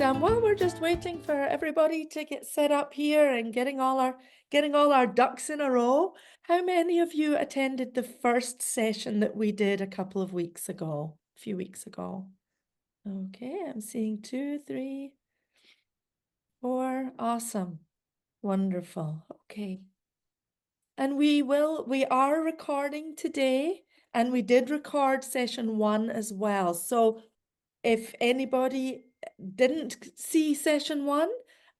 And while we're just waiting for everybody to get set up here and getting all our ducks in a row, how many of you attended the first session that we did a few weeks ago? Okay, I'm seeing 2, 3, 4. Awesome. Wonderful. Okay. And we are recording today, and we did record session 1 as well. So if anybody didn't see session 1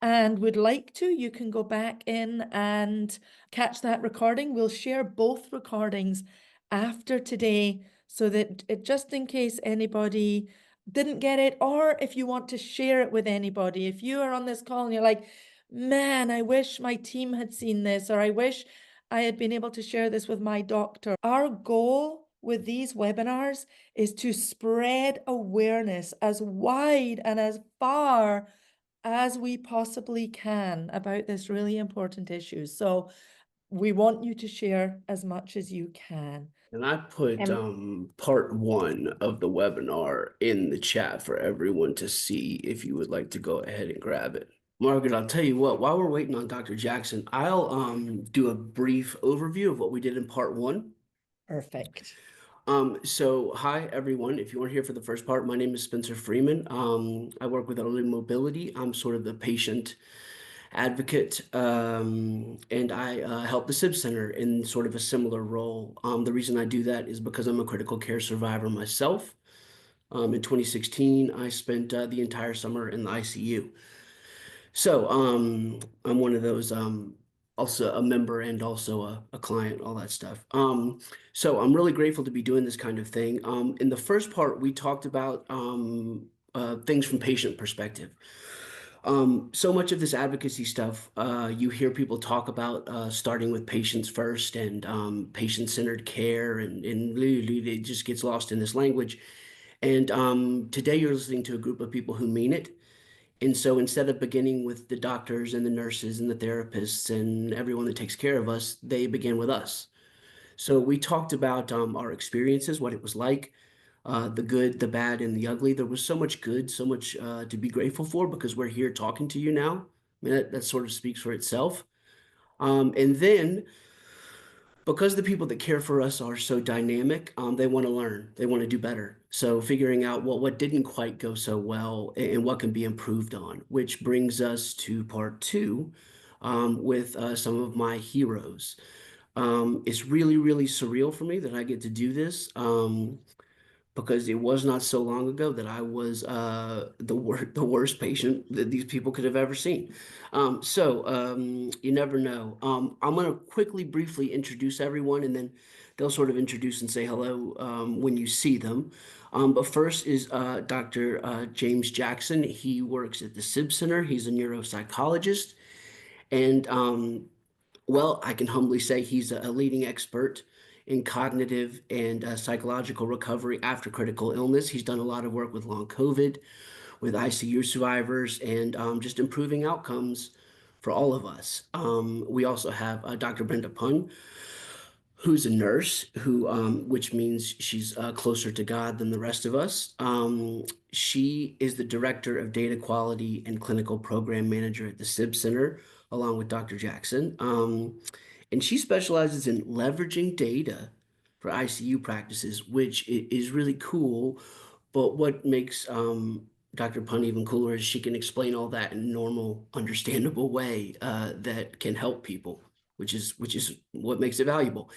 and would like to, you can go back in and catch that recording. We'll share both recordings after today so that just in case anybody didn't get it, or if you want to share it with anybody, if you are on this call and you're like, man, I wish my team had seen this, or I wish I had been able to share this with my doctor. Our goal with these webinars is to spread awareness as wide and as far as we possibly can about this really important issue. So we want you to share as much as you can. And I put part 1 of the webinar in the chat for everyone to see if you would like to go ahead and grab it. Margaret, I'll tell you what, while we're waiting on Dr. Jackson, I'll do a brief overview of what we did in part 1. Perfect. So hi everyone. If you weren't here for the first part, my name is Spencer Freeman. I work with Elderly Mobility. I'm sort of the patient advocate, and I help the SIB Center in sort of a similar role. The reason I do that is because I'm a critical care survivor myself. In 2016, I spent the entire summer in the ICU. So I'm one of those, also a member and also a client, all that stuff. So I'm really grateful to be doing this kind of thing. In the first part, we talked about things from patient perspective. So much of this advocacy stuff, you hear people talk about starting with patients first and patient-centered care, and it just gets lost in this language. And today you're listening to a group of people who mean it. And so instead of beginning with the doctors and the nurses and the therapists and everyone that takes care of us, they begin with us. So we talked about our experiences, what it was like, the good, the bad, and the ugly. There was so much good, so much to be grateful for because we're here talking to you now. I mean, that sort of speaks for itself. And then because the people that care for us are so dynamic, they want to learn, they want to do better. So figuring out what didn't quite go so well and what can be improved on, which brings us to part 2 with some of my heroes. It's really, really surreal for me that I get to do this. Because it was not so long ago that I was the worst patient that these people could have ever seen. You never know. I'm going to quickly, briefly introduce everyone, and then they'll sort of introduce and say hello when you see them. But first is Dr. James Jackson. He works at the SIB Center. He's a neuropsychologist. And well, I can humbly say he's a leading expert in cognitive and psychological recovery after critical illness. He's done a lot of work with long COVID, with ICU survivors, and just improving outcomes for all of us. We also have Dr. Brenda Pun, who's a nurse, which means she's closer to God than the rest of us. She is the director of data quality and clinical program manager at the SIB Center, along with Dr. Jackson. And she specializes in leveraging data for ICU practices, which is really cool. But what makes Dr. Pun even cooler is she can explain all that in a normal, understandable way that can help people, which is what makes it valuable.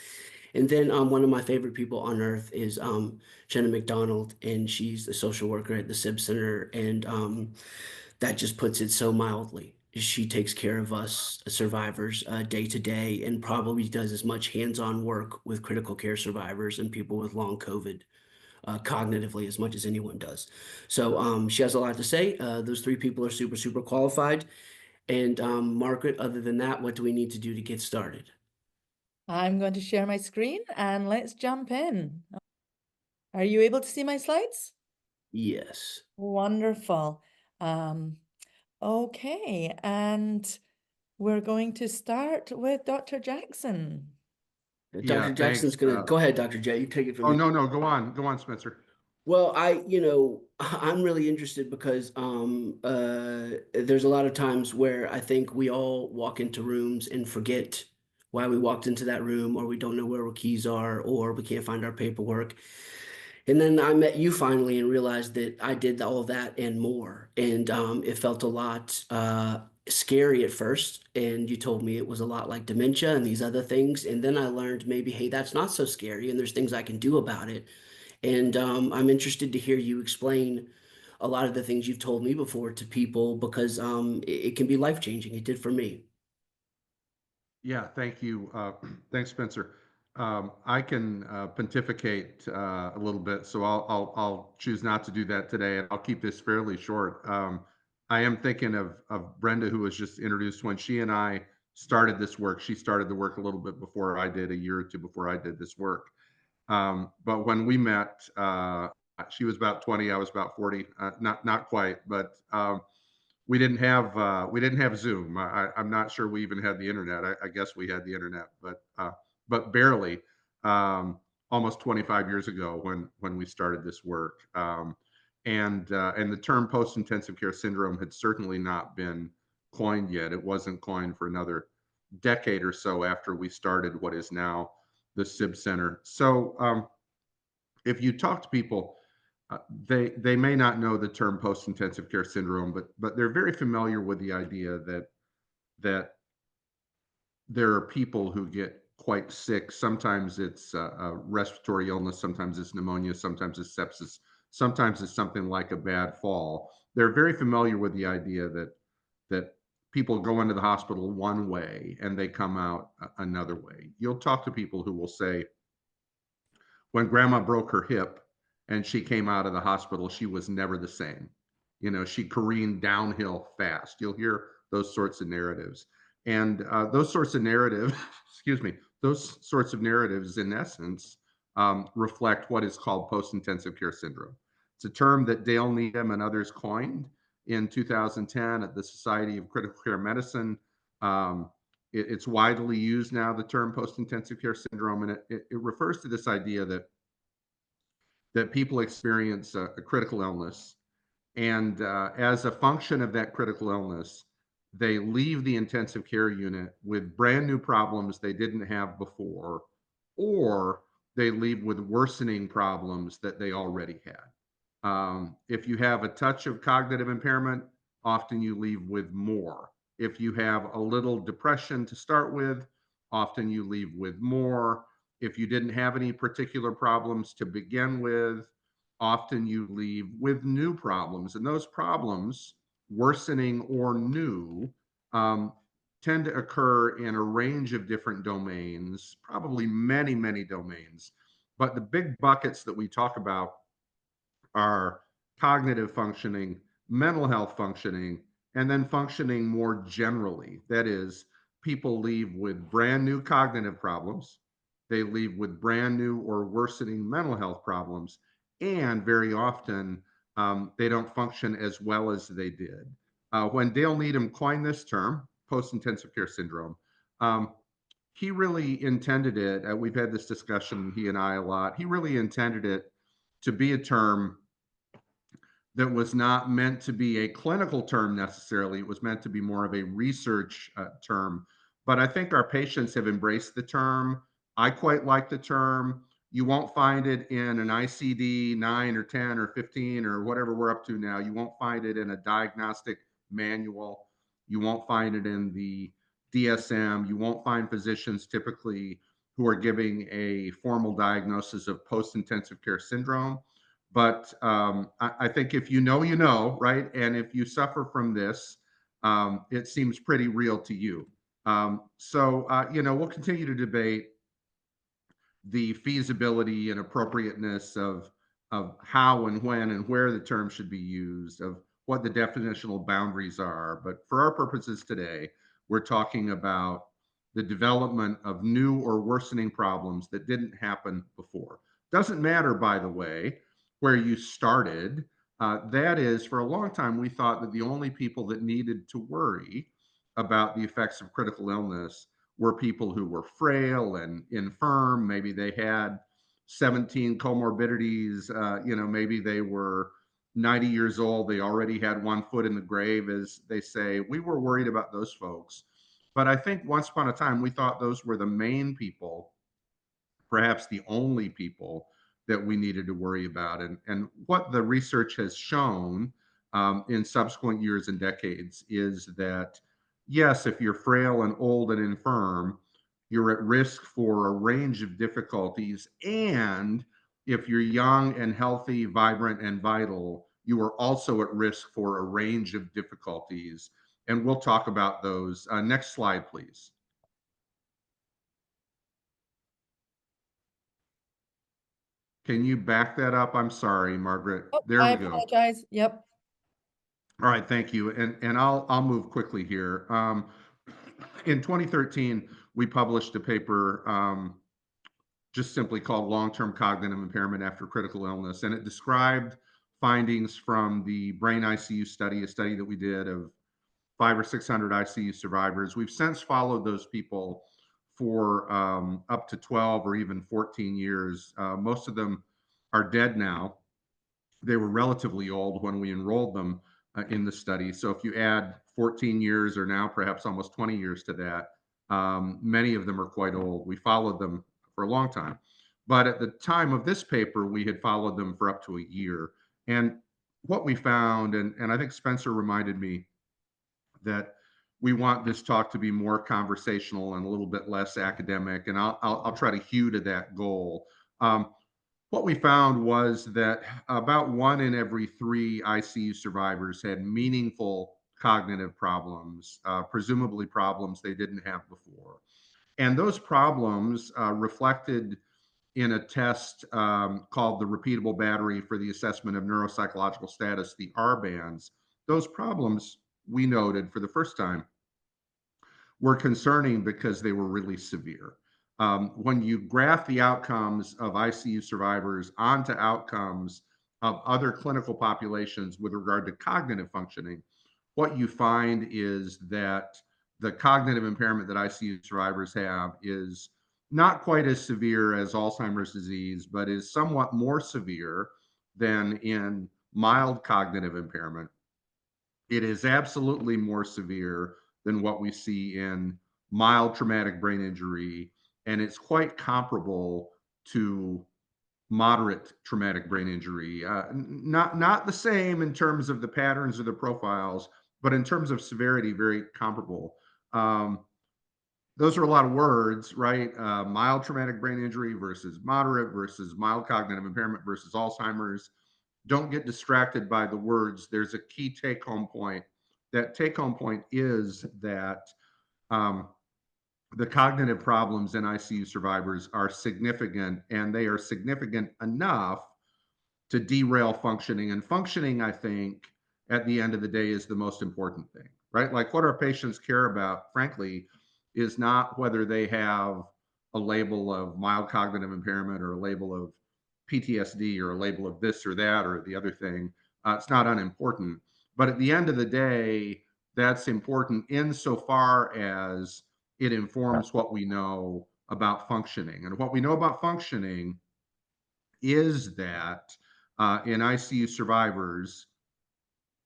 And then one of my favorite people on earth is Jenna McDonald, and she's the social worker at the SIB Center, and that just puts it so mildly. She takes care of us survivors day to day, and probably does as much hands-on work with critical care survivors and people with long COVID cognitively as much as anyone does. So she has a lot to say. Those 3 people are super, super qualified. And Margaret, other than that, what do we need to do to get started? I'm going to share my screen and let's jump in. Are you able to see my slides? Yes. Wonderful. Okay, and we're going to start with Dr. Jackson. Dr. Jackson's Thanks. gonna go ahead, Dr. J. You take it from Oh, here. no, go on, Spencer. Well, I'm really interested because there's a lot of times where I think we all walk into rooms and forget why we walked into that room, or we don't know where our keys are, or we can't find our paperwork. And then I met you finally and realized that I did all of that and more. And it felt a lot scary at first. And you told me it was a lot like dementia and these other things. And then I learned maybe, hey, that's not so scary, and there's things I can do about it. And I'm interested to hear you explain a lot of the things you've told me before to people because it can be life-changing. It did for me. Yeah, thank you. Thanks, Spencer. I can pontificate a little bit, so I'll choose not to do that today, and I'll keep this fairly short. I am thinking of Brenda, who was just introduced when she and I started this work. She started the work a little bit before I did, a year or two before I did this work. But when we met, she was about 20, I was about 40, not quite, but we didn't have Zoom. I'm not sure we even had the internet. I guess we had the internet, but barely. Almost 25 years ago when we started this work, and the term post-intensive care syndrome had certainly not been coined yet. It wasn't coined for another decade or so after we started what is now the SIB Center. So if you talk to people, they may not know the term post-intensive care syndrome, but they're very familiar with the idea that there are people who get quite sick. Sometimes it's a respiratory illness, sometimes it's pneumonia, sometimes it's sepsis, sometimes it's something like a bad fall. They're very familiar with the idea that people go into the hospital one way and they come out another way. You'll talk to people who will say, when grandma broke her hip and she came out of the hospital, she was never the same. She careened downhill fast. You'll hear those sorts of narratives. And those sorts of narratives, excuse me, those sorts of narratives, in essence, reflect what is called post intensive care syndrome. It's a term that Dale Needham and others coined in 2010 at the Society of Critical Care Medicine. It's widely used now, the term post-intensive care syndrome, and it refers to this idea that people experience a critical illness, and as a function of that critical illness, they leave the intensive care unit with brand new problems they didn't have before, or they leave with worsening problems that they already had. If you have a touch of cognitive impairment, often you leave with more. If you have a little depression to start with, often you leave with more. If you didn't have any particular problems to begin with, often you leave with new problems. And those problems, worsening or new, um, tend to occur in a range of different domains, probably many, many domains. But the big buckets that we talk about are cognitive functioning, mental health functioning, and then functioning more generally. That is, people leave with brand new cognitive problems, they leave with brand new or worsening mental health problems, and very often they don't function as well as they did. When Dale Needham coined this term, post intensive care syndrome, um, he really intended it. We've had this discussion, he and I, a lot. He really intended it to be a term that was not meant to be a clinical term necessarily. It was meant to be more of a research term. But I think our patients have embraced the term. I quite like the term. You won't find it in an ICD 9 or 10 or 15 or whatever we're up to now. You won't find it in a diagnostic manual. You won't find it in the DSM. You won't find physicians typically who are giving a formal diagnosis of post intensive care syndrome. But I think if you know, you know, right? And if you suffer from this, it seems pretty real to you. We'll continue to debate the feasibility and appropriateness of how and when and where the term should be used, of what the definitional boundaries are. But for our purposes today, we're talking about the development of new or worsening problems that didn't happen before. Doesn't matter, by the way, where you started. That is, for a long time, we thought that the only people that needed to worry about the effects of critical illness were people who were frail and infirm. Maybe they had 17 comorbidities. Maybe they were 90 years old. They already had one foot in the grave, as they say. We were worried about those folks. But I think once upon a time, we thought those were the main people, perhaps the only people that we needed to worry about. And what the research has shown in subsequent years and decades is that, yes, if you're frail and old and infirm, you're at risk for a range of difficulties. And if you're young and healthy, vibrant, and vital, you are also at risk for a range of difficulties. And we'll talk about those. Next slide, please. Can you back that up? I'm sorry, Margaret. Oh, There I we go. apologize. Yep. All right, thank you. And I'll move quickly here. In 2013, we published a paper just simply called Long-Term Cognitive Impairment After Critical Illness, and it described findings from the brain ICU study, a study that we did of 500 or 600 ICU survivors. We've since followed those people for up to 12 or even 14 years. Most of them are dead now. They were relatively old when we enrolled them in the study. So if you add 14 years or now perhaps almost 20 years to that, many of them are quite old. We followed them for a long time. But at the time of this paper, we had followed them for up to a year. And what we found, and I think Spencer reminded me that we want this talk to be more conversational and a little bit less academic, and I'll try to hew to that goal. What we found was that about 1 in every 3 ICU survivors had meaningful cognitive problems, presumably problems they didn't have before. And those problems reflected in a test called the Repeatable Battery for the Assessment of Neuropsychological Status, the R-bands. Those problems, we noted for the first time, were concerning because they were really severe. When you graph the outcomes of ICU survivors onto outcomes of other clinical populations with regard to cognitive functioning, what you find is that the cognitive impairment that ICU survivors have is not quite as severe as Alzheimer's disease, but is somewhat more severe than in mild cognitive impairment. It is absolutely more severe than what we see in mild traumatic brain injury, and it's quite comparable to moderate traumatic brain injury. Not the same in terms of the patterns or the profiles, but in terms of severity, very comparable. Those are a lot of words, right? Mild traumatic brain injury versus moderate versus mild cognitive impairment versus Alzheimer's. Don't get distracted by the words. There's a key take home point. That take home point is that um, the cognitive problems in ICU survivors are significant, and they are significant enough to derail functioning. And functioning, I think, at the end of the day, is the most important thing, right? Like what our patients care about, frankly, is not whether they have a label of mild cognitive impairment or a label of PTSD or a label of this or that or the other thing. It's not unimportant. But at the end of the day, that's important insofar as it informs what we know about functioning. And what we know about functioning is that in ICU survivors,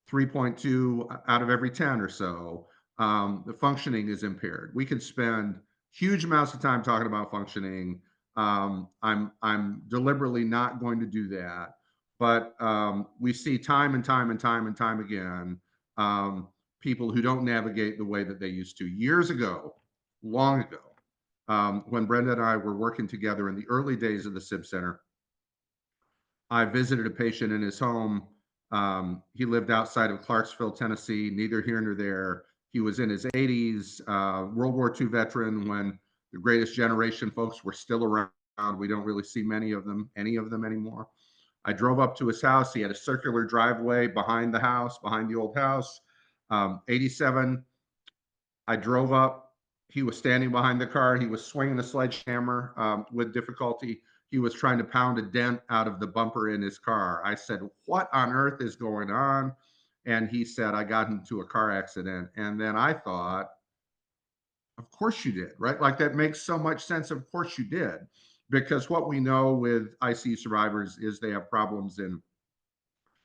3.2 out of every 10 or so, the functioning is impaired. We could spend huge amounts of time talking about functioning. I'm deliberately not going to do that, but we see time and time and time and time again people who don't navigate the way that they used to. Years ago, long ago, when Brenda and I were working together in the early days of the SIB Center, I visited a patient in his home. He lived outside of Clarksville, Tennessee, neither here nor there. He was in his 80s, World War II veteran when the greatest generation folks were still around. We don't really see many of them, any of them anymore. I drove up to his house. He had a circular driveway behind the house, behind the old house. 87. I drove up. He was standing behind the car. He was swinging a sledgehammer with difficulty. He was trying to pound a dent out of the bumper in his car. I said, "What on earth is going on?" And he said, "I got into a car accident." And then I thought, of course you did, right? Like that makes so much sense. Of course you did. because what we know with ICU survivors is they have problems in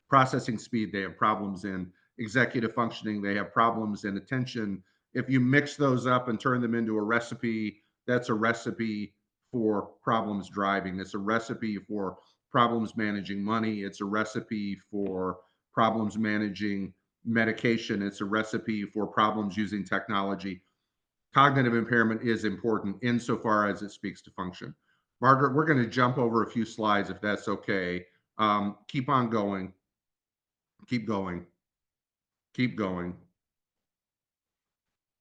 processing speed, they have problems in executive functioning, they have problems in attention. If you mix those up and turn them into a recipe, that's a recipe for problems driving. It's a recipe for problems managing money. It's a recipe for problems managing medication. It's a recipe for problems using technology. Cognitive impairment is important insofar as it speaks to function. Margaret, we're going to jump over a few slides if that's okay. Keep on going. Keep going. Keep going.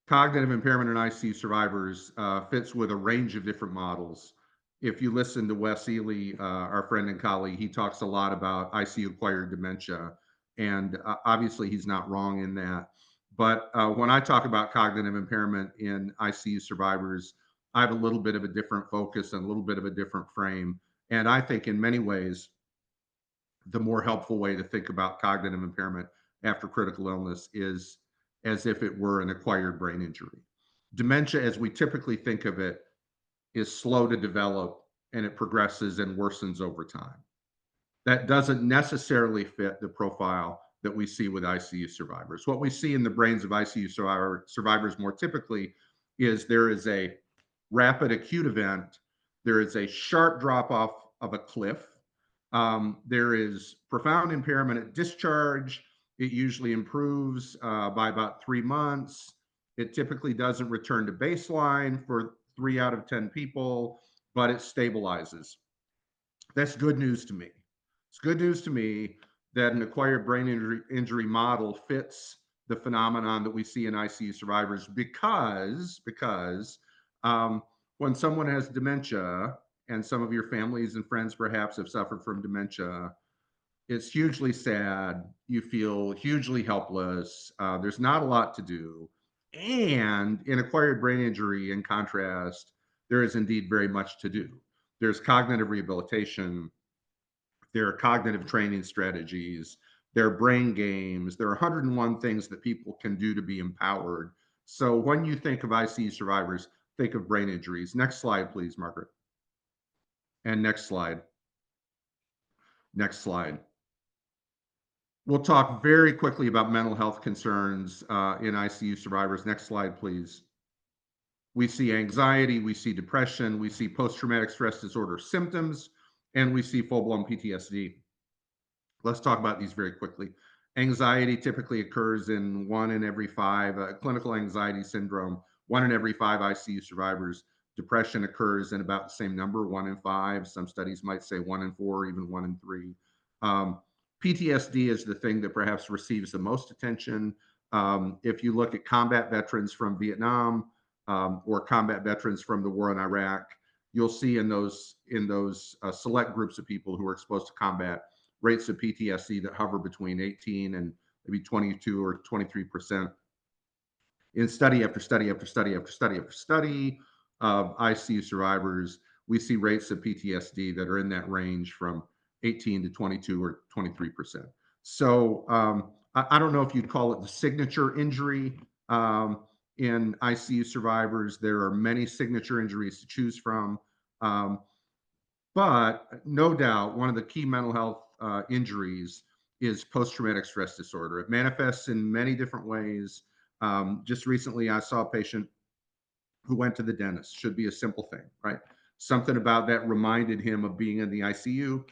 Cognitive impairment in ICU survivors fits with a range of different models. If you listen to Wes Ely, our friend and colleague, he talks a lot about ICU acquired dementia. And obviously, he's not wrong in that. But when I talk about cognitive impairment in ICU survivors, I have a little bit of a different focus and a little bit of a different frame. And I think in many ways, the more helpful way to think about cognitive impairment after critical illness is as if it were an acquired brain injury. Dementia, as we typically think of it, is slow to develop and it progresses and worsens over time. That doesn't necessarily fit the profile that we see with ICU survivors. What we see in the brains of ICU survivors more typically is there is a rapid acute event, there is a sharp drop off of a cliff, there is profound impairment at discharge. It usually improves by about 3 months. It typically doesn't return to baseline for 3 out of 10 people, but it stabilizes. That's good news to me. It's good news to me that an acquired brain injury model fits the phenomenon that we see in ICU survivors because when someone has dementia, and some of your families and friends perhaps have suffered from dementia, it's hugely sad. You feel hugely helpless. There's not a lot to do. And in acquired brain injury, in contrast, there is indeed very much to do. There's cognitive rehabilitation, there are cognitive training strategies, there are brain games, there are 101 things that people can do to be empowered. So when you think of ICU survivors, think of brain injuries. Next slide, please, Margaret. And next slide. Next slide. We'll talk very quickly about mental health concerns in ICU survivors. Next slide, please. We see anxiety, we see depression, we see post-traumatic stress disorder symptoms, and we see full-blown PTSD. Let's talk about these very quickly. Anxiety typically occurs in 1 in every 5, clinical anxiety syndrome, 1 in every 5 ICU survivors. Depression occurs in about the same number, 1 in 5. Some studies might say 1 in 4, even 1 in 3. PTSD is the thing that perhaps receives the most attention. If you look at combat veterans from Vietnam or combat veterans from the war in Iraq, you'll see in those select groups of people who are exposed to combat rates of PTSD that hover between 18 and maybe 22 or 23%. In study after study after study after study after study of ICU survivors, we see rates of PTSD that are in that range from 18 to 22 or 23%. So I don't know if you'd call it the signature injury in ICU survivors. There are many signature injuries to choose from. But no doubt, one of the key mental health injuries is post-traumatic stress disorder. It manifests in many different ways. Just recently, I saw a patient who went to the dentist. Should be a simple thing, right? Something about that reminded him of being in the ICU.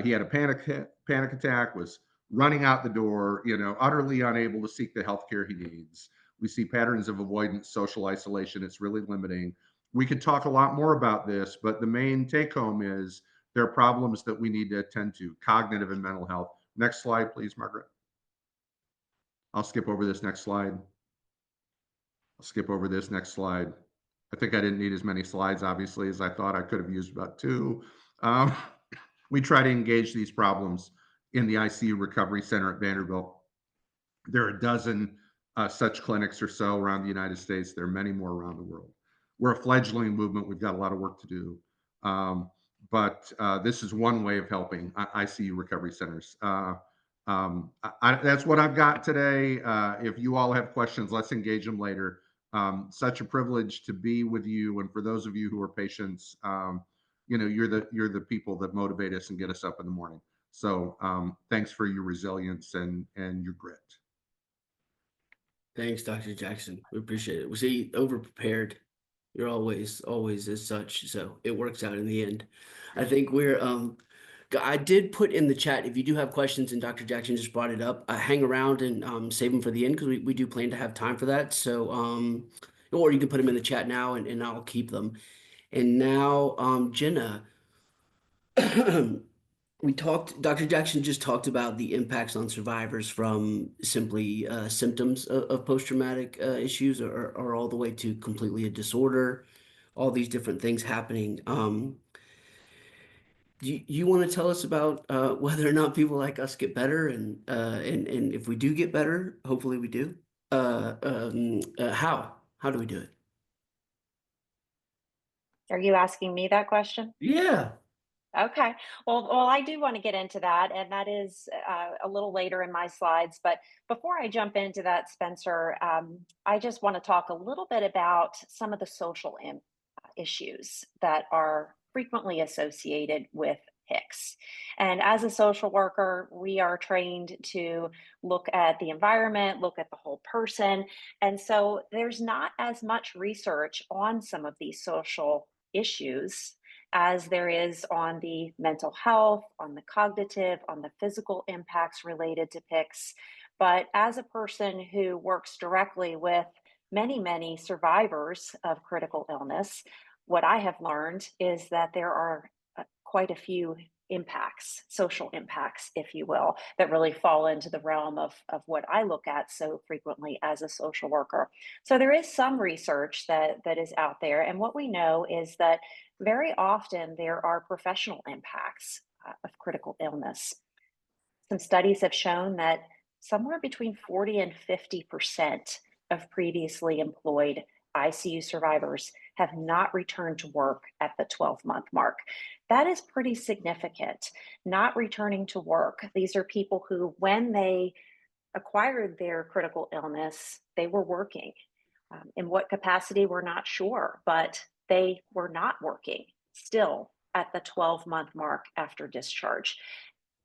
He had a panic attack, was running out the door, utterly unable to seek the health care he needs. We see patterns of avoidance, social isolation. It's really limiting. We could talk a lot more about this, but the main take home is there are problems that we need to attend to, cognitive and mental health. Next slide, please, Margaret. I'll skip over this next slide. I'll skip over this next slide. I think I didn't need as many slides, obviously, as I thought. I could have used about 2. We try to engage these problems in the ICU Recovery Center at Vanderbilt. There are a dozen such clinics or so around the United States. There are many more around the world. We're a fledgling movement. We've got a lot of work to do. But this is one way of helping ICU recovery centers. That's what I've got today. If you all have questions, let's engage them later. Such a privilege to be with you. And for those of you who are patients, you're the people that motivate us and get us up in the morning. So thanks for your resilience and your grit. Thanks, Dr. Jackson. We appreciate it. We see over prepared. You're always as such. So it works out in the end. I think I did put in the chat, if you do have questions and Dr. Jackson just brought it up, hang around and save them for the end because we do plan to have time for that. So, or you can put them in the chat now and I'll keep them. And now, Jenna, Dr. Jackson just talked about the impacts on survivors from simply symptoms of post-traumatic issues or all the way to completely a disorder, all these different things happening. Do you want to tell us about whether or not people like us get better and if we do get better, hopefully we do, how do we do it? Are you asking me that question? Yeah. Okay. Well, I do want to get into that, and that is a little later in my slides. But before I jump into that, Spencer, I just want to talk a little bit about some of the social issues that are frequently associated with PICS. And as a social worker, we are trained to look at the environment, look at the whole person. And so there's not as much research on some of these social issues as there is on the mental health, on the cognitive, on the physical impacts related to PICS. But as a person who works directly with many survivors of critical illness, what I have learned is that there are quite a few impacts, social impacts, if you will, that really fall into the realm of what I look at so frequently as a social worker. So there is some research that is out there. And what we know is that very often there are professional impacts of critical illness. Some studies have shown that somewhere between 40 and 50% of previously employed ICU survivors have not returned to work at the 12-month mark. That is pretty significant. Not returning to work. These are people who, when they acquired their critical illness, they were working. In what capacity, we're not sure, but they were not working still at the 12-month mark after discharge.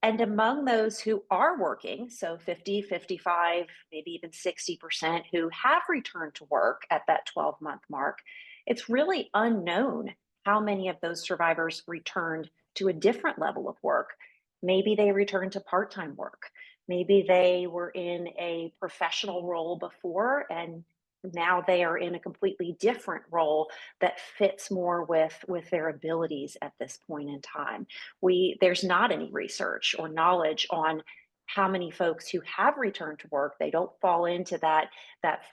And among those who are working, so 50, 55, maybe even 60% who have returned to work at that 12-month mark, it's really unknown how many of those survivors returned to a different level of work. Maybe they returned to part-time work. Maybe they were in a professional role before and now they are in a completely different role that fits more with their abilities at this point in time. There's not any research or knowledge on how many folks who have returned to work. They don't fall into that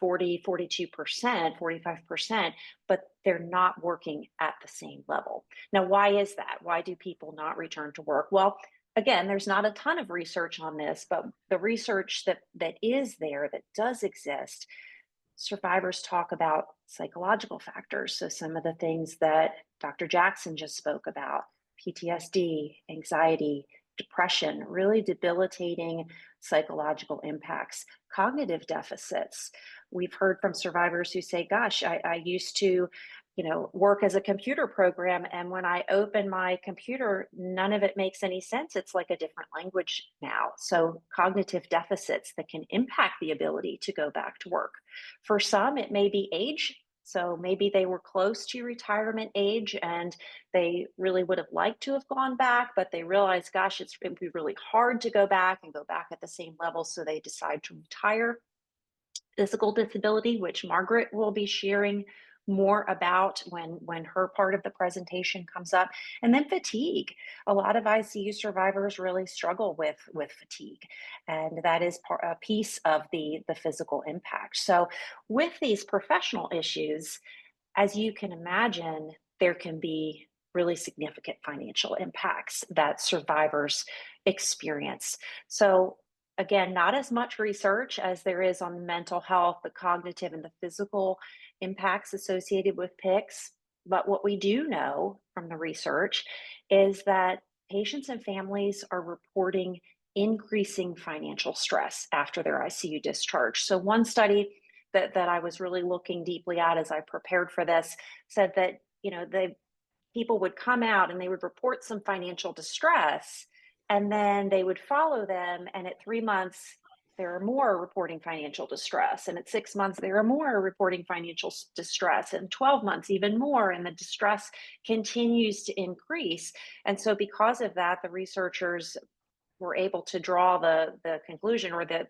40, 42%, 45%, but they're not working at the same level. Now, why is that? Why do people not return to work? Well, again, there's not a ton of research on this, but the research that is there, that does exist, survivors talk about psychological factors. So some of the things that Dr. Jackson just spoke about, PTSD, anxiety, depression, really debilitating psychological impacts, cognitive deficits. We've heard from survivors who say, gosh, I used to work as a computer program. And when I open my computer, none of it makes any sense. It's like a different language now. So cognitive deficits that can impact the ability to go back to work. For some, it may be age. So maybe they were close to retirement age and they really would have liked to have gone back, but they realized, gosh, it would be really hard to go back at the same level. So they decide to retire. Physical disability, which Margaret will be sharing more about when her part of the presentation comes up. And then fatigue. A lot of ICU survivors really struggle with fatigue, and that is a piece of the physical impact. So with these professional issues, as you can imagine, there can be really significant financial impacts that survivors experience. So again, not as much research as there is on mental health, the cognitive and the physical impacts associated with PICS. But what we do know from the research is that patients and families are reporting increasing financial stress after their ICU discharge. So one study that I was really looking deeply at as I prepared for this said that, the people would come out and they would report some financial distress, and then they would follow them, and at 3 months there are more reporting financial distress, and at 6 months there are more reporting financial distress, and 12 months even more, and the distress continues to increase. And so because of that, the researchers were able to draw the conclusion, or the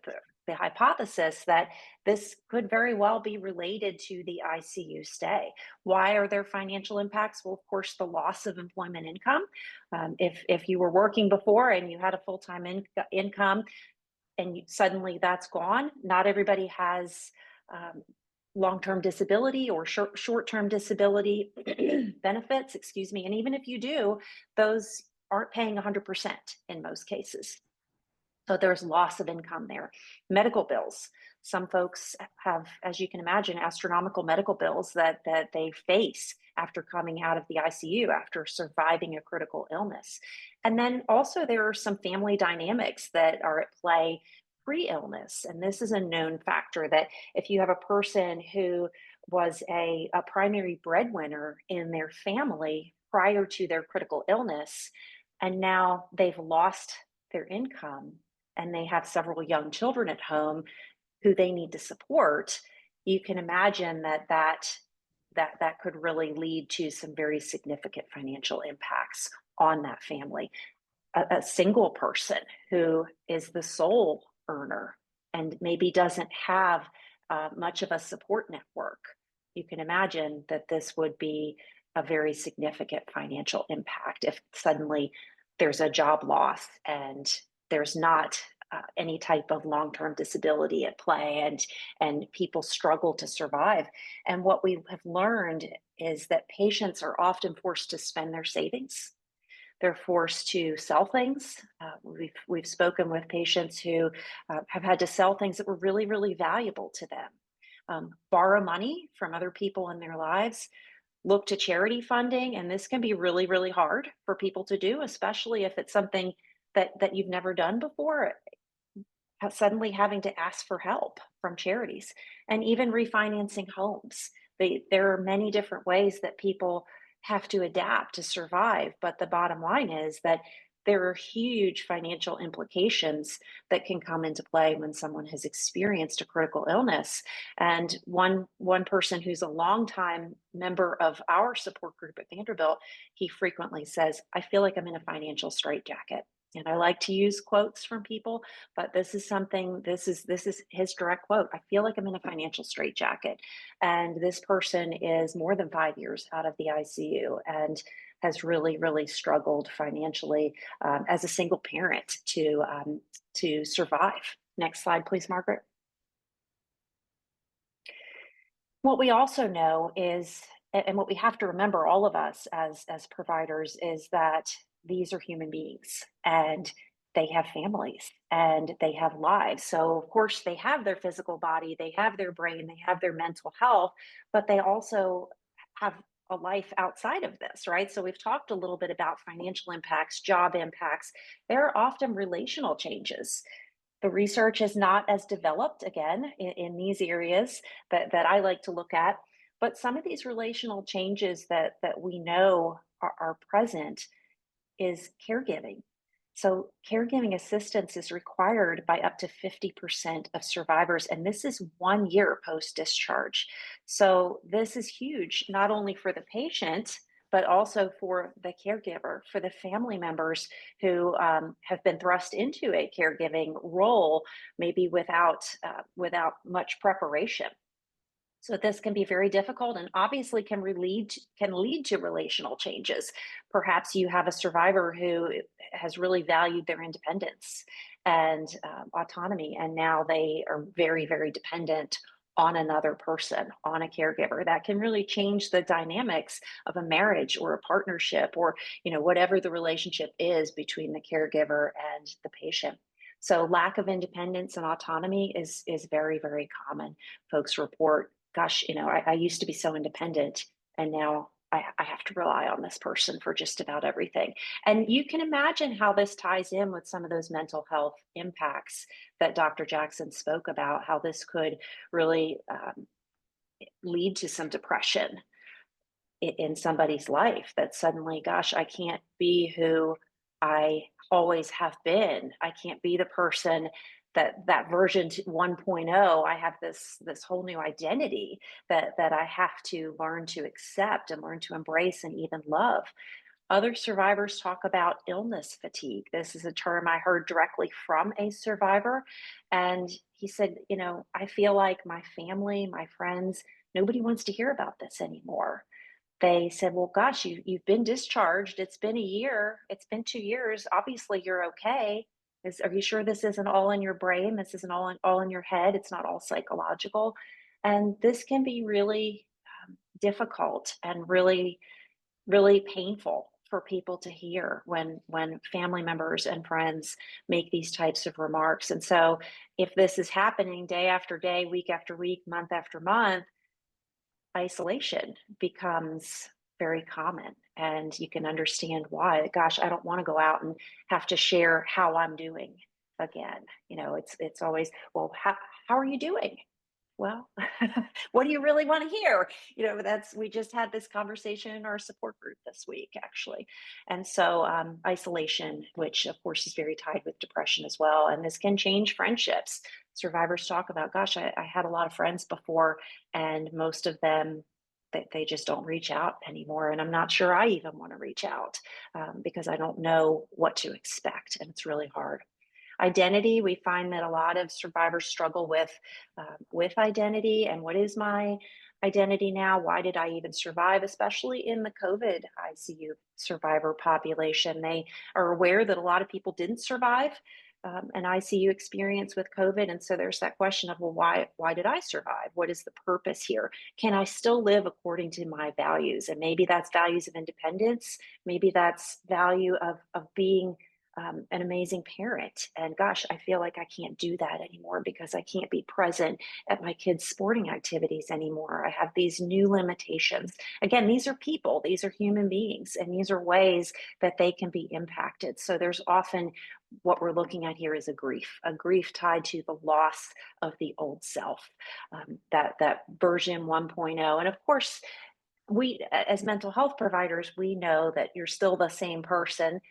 hypothesis, that this could very well be related to the ICU stay. Why are there financial impacts? Well, of course, the loss of employment income. If you were working before and you had a full-time income, and suddenly that's gone, not everybody has long-term disability or short-term disability benefits, excuse me. And even if you do, those aren't paying 100% in most cases. So there's loss of income there. Medical bills. Some folks have, as you can imagine, astronomical medical bills that they face after coming out of the ICU, after surviving a critical illness. And then also there are some family dynamics that are at play pre-illness. And this is a known factor, that if you have a person who was a primary breadwinner in their family prior to their critical illness, and now they've lost their income, and they have several young children at home who they need to support, you can imagine that could really lead to some very significant financial impacts on that family. A single person who is the sole earner and maybe doesn't have much of a support network, you can imagine that this would be a very significant financial impact if suddenly there's a job loss and there's not any type of long-term disability at play, and people struggle to survive. And what we have learned is that patients are often forced to spend their savings. They're forced to sell things. We've spoken with patients who have had to sell things that were really, really valuable to them, borrow money from other people in their lives, look to charity funding. And this can be really, really hard for people to do, especially if it's something that you've never done before. Suddenly having to ask for help from charities, and even refinancing homes. There are many different ways that people have to adapt to survive. But the bottom line is that there are huge financial implications that can come into play when someone has experienced a critical illness. And one person who's a longtime member of our support group at Vanderbilt, he frequently says, "I feel like I'm in a financial straitjacket." And I like to use quotes from people, but this is his direct quote. "I feel like I'm in a financial straitjacket." And this person is more than 5 years out of the ICU and has really, really struggled financially as a single parent to survive. Next slide, please, Margaret. What we also know is, and what we have to remember, all of us as providers, is that these are human beings and they have families and they have lives. So of course they have their physical body, they have their brain, they have their mental health, but they also have a life outside of this, right? So we've talked a little bit about financial impacts, job impacts. There are often relational changes. The research is not as developed, again, in these areas that I like to look at, but some of these relational changes that we know are present is caregiving. So caregiving assistance is required by up to 50% of survivors, and this is 1 year post-discharge. So this is huge, not only for the patient, but also for the caregiver, for the family members who have been thrust into a caregiving role, maybe without much preparation. So this can be very difficult, and obviously can lead to relational changes. Perhaps you have a survivor who has really valued their independence and autonomy, and now they are very, very dependent on another person, on a caregiver. That can really change the dynamics of a marriage or a partnership, or whatever the relationship is between the caregiver and the patient. So lack of independence and autonomy is very, very common. Folks report, "Gosh, I used to be so independent, and now I have to rely on this person for just about everything." And you can imagine how this ties in with some of those mental health impacts that Dr. Jackson spoke about, how this could really lead to some depression. in somebody's life, that suddenly, gosh, I can't be who I always have been. I can't be the person that version 1.0. I have this whole new identity that I have to learn to accept and learn to embrace and even love. Other survivors talk about illness fatigue. This is a term I heard directly from a survivor. And he said, I feel like my family, my friends, nobody wants to hear about this anymore. They said, well, gosh, you've been discharged. It's been a year. It's been 2 years. Obviously, you're okay. Are you sure this isn't all in your brain? This isn't all in your head. It's not all psychological. And this can be really difficult and really, really painful for people to hear when family members and friends make these types of remarks. And so if this is happening day after day, week after week, month after month, isolation becomes very common, and you can understand why. Gosh, I don't want to go out and have to share how I'm doing again. It's always, well, how are you doing? Well, what do you really want to hear? We just had this conversation in our support group this week, actually. And so isolation, which of course is very tied with depression as well. And this can change friendships. Survivors talk about, gosh, I had a lot of friends before, and most of them, they just don't reach out anymore. And I'm not sure I even want to reach out because I don't know what to expect. And it's really hard. Identity, we find that a lot of survivors struggle with identity. And what is my identity now? Why did I even survive? Especially in the COVID ICU survivor population, they are aware that a lot of people didn't survive an ICU experience with COVID. And so there's that question of, well, why did I survive? What is the purpose here? Can I still live according to my values? And maybe that's values of independence. Maybe that's value of being an amazing parent. And gosh, I feel like I can't do that anymore because I can't be present at my kids' sporting activities anymore. I have these new limitations. Again, these are people, these are human beings, and these are ways that they can be impacted. So there's often what we're looking at here is a grief tied to the loss of the old self, that version 1.0. And of course, we as mental health providers, we know that you're still the same person.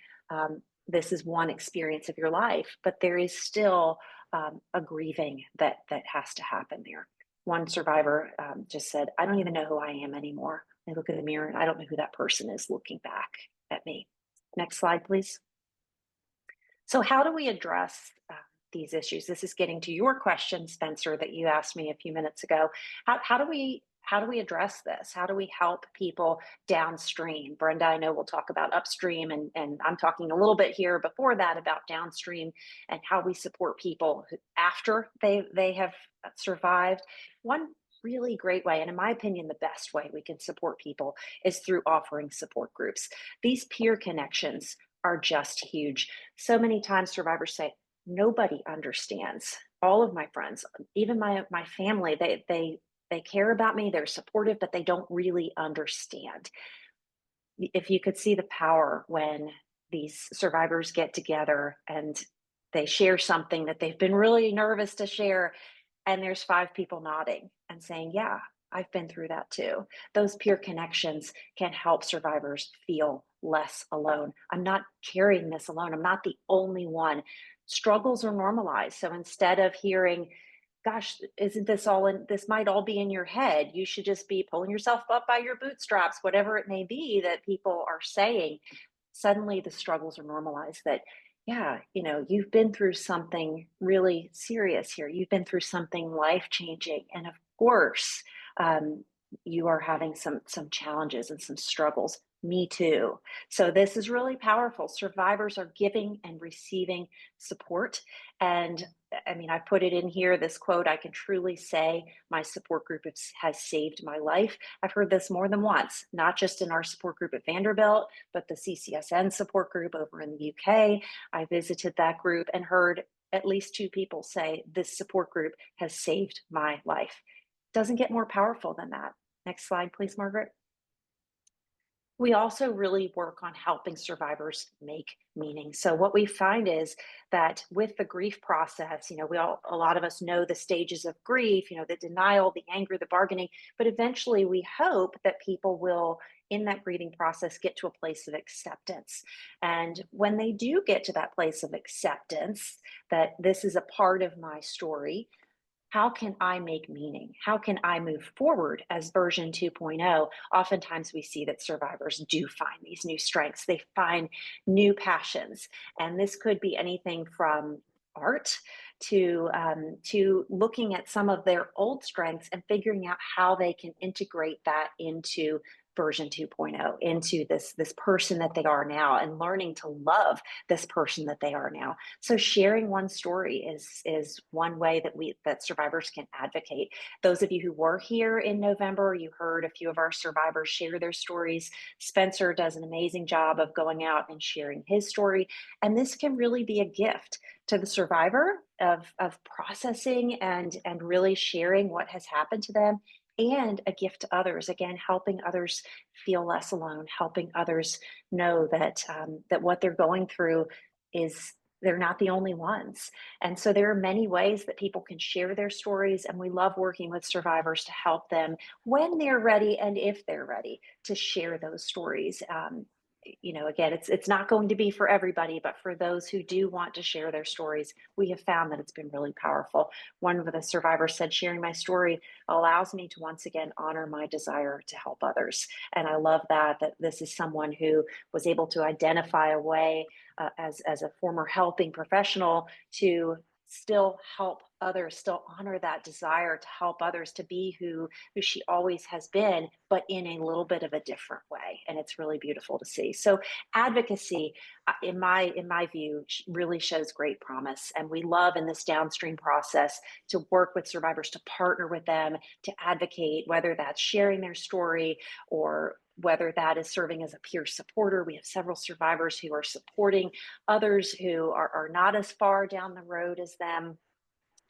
This is one experience of your life, but there is still a grieving that has to happen there. One survivor just said, I don't even know who I am anymore. I look in the mirror and I don't know who that person is looking back at me. Next slide, please. So how do we address these issues? This is getting to your question, Spencer, that you asked me a few minutes ago. How do we address this? How do we help people downstream? Brenda, I know we'll talk about upstream, and I'm talking a little bit here before that about downstream and how we support people after they have survived. One really great way, and in my opinion, the best way we can support people is through offering support groups. These peer connections are just huge. So many times survivors say, nobody understands. All of my friends, even my family, they care about me, they're supportive, but they don't really understand. If you could see the power when these survivors get together and they share something that they've been really nervous to share, and there's 5 people nodding and saying, yeah, I've been through that too. Those peer connections can help survivors feel less alone. I'm not carrying this alone. I'm not the only one. Struggles are normalized. So instead of hearing, gosh, isn't this this might all be in your head. You should just be pulling yourself up by your bootstraps, whatever it may be that people are saying. Suddenly the struggles are normalized that, yeah, you've been through something really serious here. You've been through something life-changing. And of course, you are having some challenges and some struggles. Me too. So this is really powerful. Survivors are giving and receiving support. And I mean, I put it in here, this quote, I can truly say my support group has saved my life. I've heard this more than once, not just in our support group at Vanderbilt, but the CCSN support group over in the UK. I visited that group and heard at least 2 people say, this support group has saved my life. Doesn't get more powerful than that. Next slide, please, Margaret. We also really work on helping survivors make meaning. So what we find is that with the grief process, a lot of us know the stages of grief, the denial, the anger, the bargaining, but eventually we hope that people will in that grieving process get to a place of acceptance. And when they do get to that place of acceptance, that this is a part of my story, how can I make meaning? How can I move forward as version 2.0? Oftentimes we see that survivors do find these new strengths. They find new passions. And this could be anything from art to looking at some of their old strengths and figuring out how they can integrate that into version 2.0, into this person that they are now, and learning to love this person that they are now. So sharing one story is one way that survivors can advocate. Those of you who were here in November, you heard a few of our survivors share their stories. Spencer does an amazing job of going out and sharing his story, and this can really be a gift to the survivor of processing and really sharing what has happened to them, and a gift to others, again helping others feel less alone, helping others know that that what they're going through is, they're not the only ones. And so there are many ways that people can share their stories, and we love working with survivors to help them when they're ready and if they're ready to share those stories. Again, it's not going to be for everybody, but for those who do want to share their stories, we have found that it's been really powerful. One of the survivors said, sharing my story allows me to once again honor my desire to help others. And I love that this is someone who was able to identify a way as a former helping professional to still help others, still honor that desire to help others, to be who she always has been, but in a little bit of a different way. And it's really beautiful to see. So advocacy, in my view, really shows great promise. And we love in this downstream process to work with survivors, to partner with them, to advocate, whether that's sharing their story or whether that is serving as a peer supporter. We have several survivors who are supporting others who are not as far down the road as them.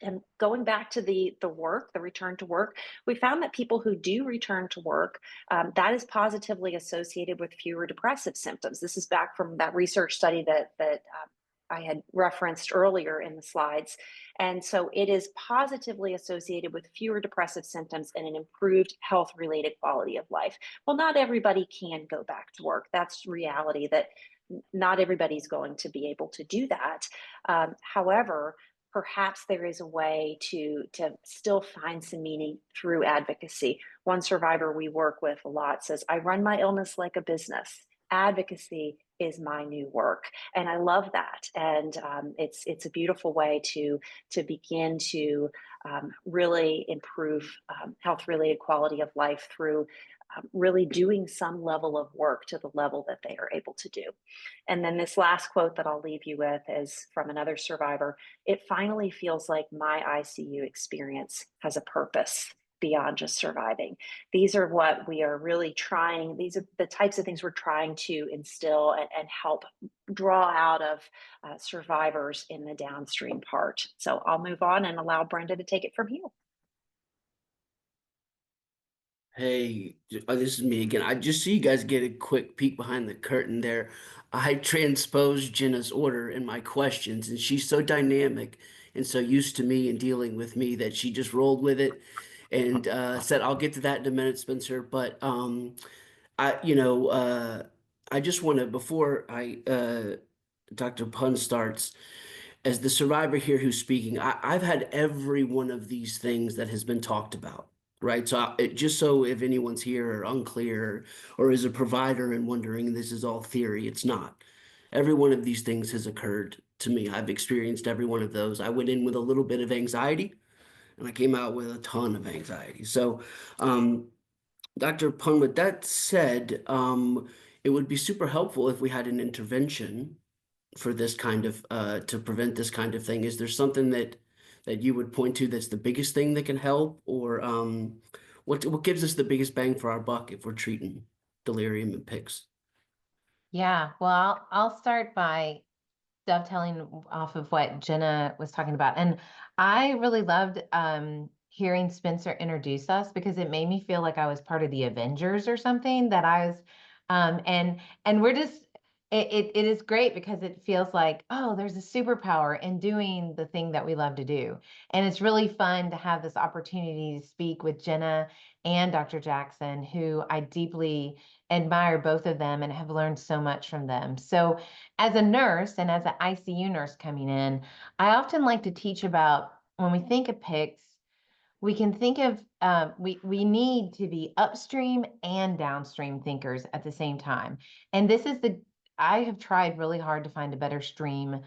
And going back to the work, the return to work, we found that people who do return to work, that is positively associated with fewer depressive symptoms. This is back from that research study that I had referenced earlier in the slides. And so it is positively associated with fewer depressive symptoms and an improved health-related quality of life. Well, not everybody can go back to work. That's reality, that not everybody's going to be able to do that. However, perhaps there is a way to still find some meaning through advocacy. One survivor we work with a lot says, I run my illness like a business. Advocacy is my new work. And I love that. And it's a beautiful way to begin to really improve health-related quality of life through really doing some level of work to the level that they are able to do. And then this last quote that I'll leave you with is from another survivor. It finally feels like my ICU experience has a purpose beyond just surviving. These are what we are really trying, these are the types of things we're trying to instill and help draw out of survivors in the downstream part. So I'll move on and allow Brenda to take it from here. Hey, this is me again. I just so you guys get a quick peek behind the curtain there. I transposed Jenna's order in my questions, and she's so dynamic and so used to me and dealing with me that she just rolled with it and said, "I'll get to that in a minute, Spencer." But I, I just want to before Dr. Pun starts, as the survivor here who's speaking, I've had every one of these things that has been talked about, right? So just so if anyone's here or unclear or is a provider and wondering this is all theory, it's not. Every one of these things has occurred to me. I've experienced every one of those. I went in with a little bit of anxiety and I came out with a ton of anxiety. So, Dr. Pun, with that said, it would be super helpful if we had an intervention for this kind of to prevent this kind of thing. Is there something that you would point to that's the biggest thing that can help, or what gives us the biggest bang for our buck if we're treating delirium and PICS? Yeah, well, I'll start by dovetailing off of what Jenna was talking about. And I really loved hearing Spencer introduce us, because it made me feel like I was part of the Avengers or something, that I was and we're just it is great because it feels like, oh, there's a superpower in doing the thing that we love to do. And it's really fun to have this opportunity to speak with Jenna and Dr. Jackson, who I deeply admire both of them and have learned so much from them. So as a nurse and as an ICU nurse coming in, I often like to teach about when we think of PICS, we can think of we need to be upstream and downstream thinkers at the same time. And this is I have tried really hard to find a better stream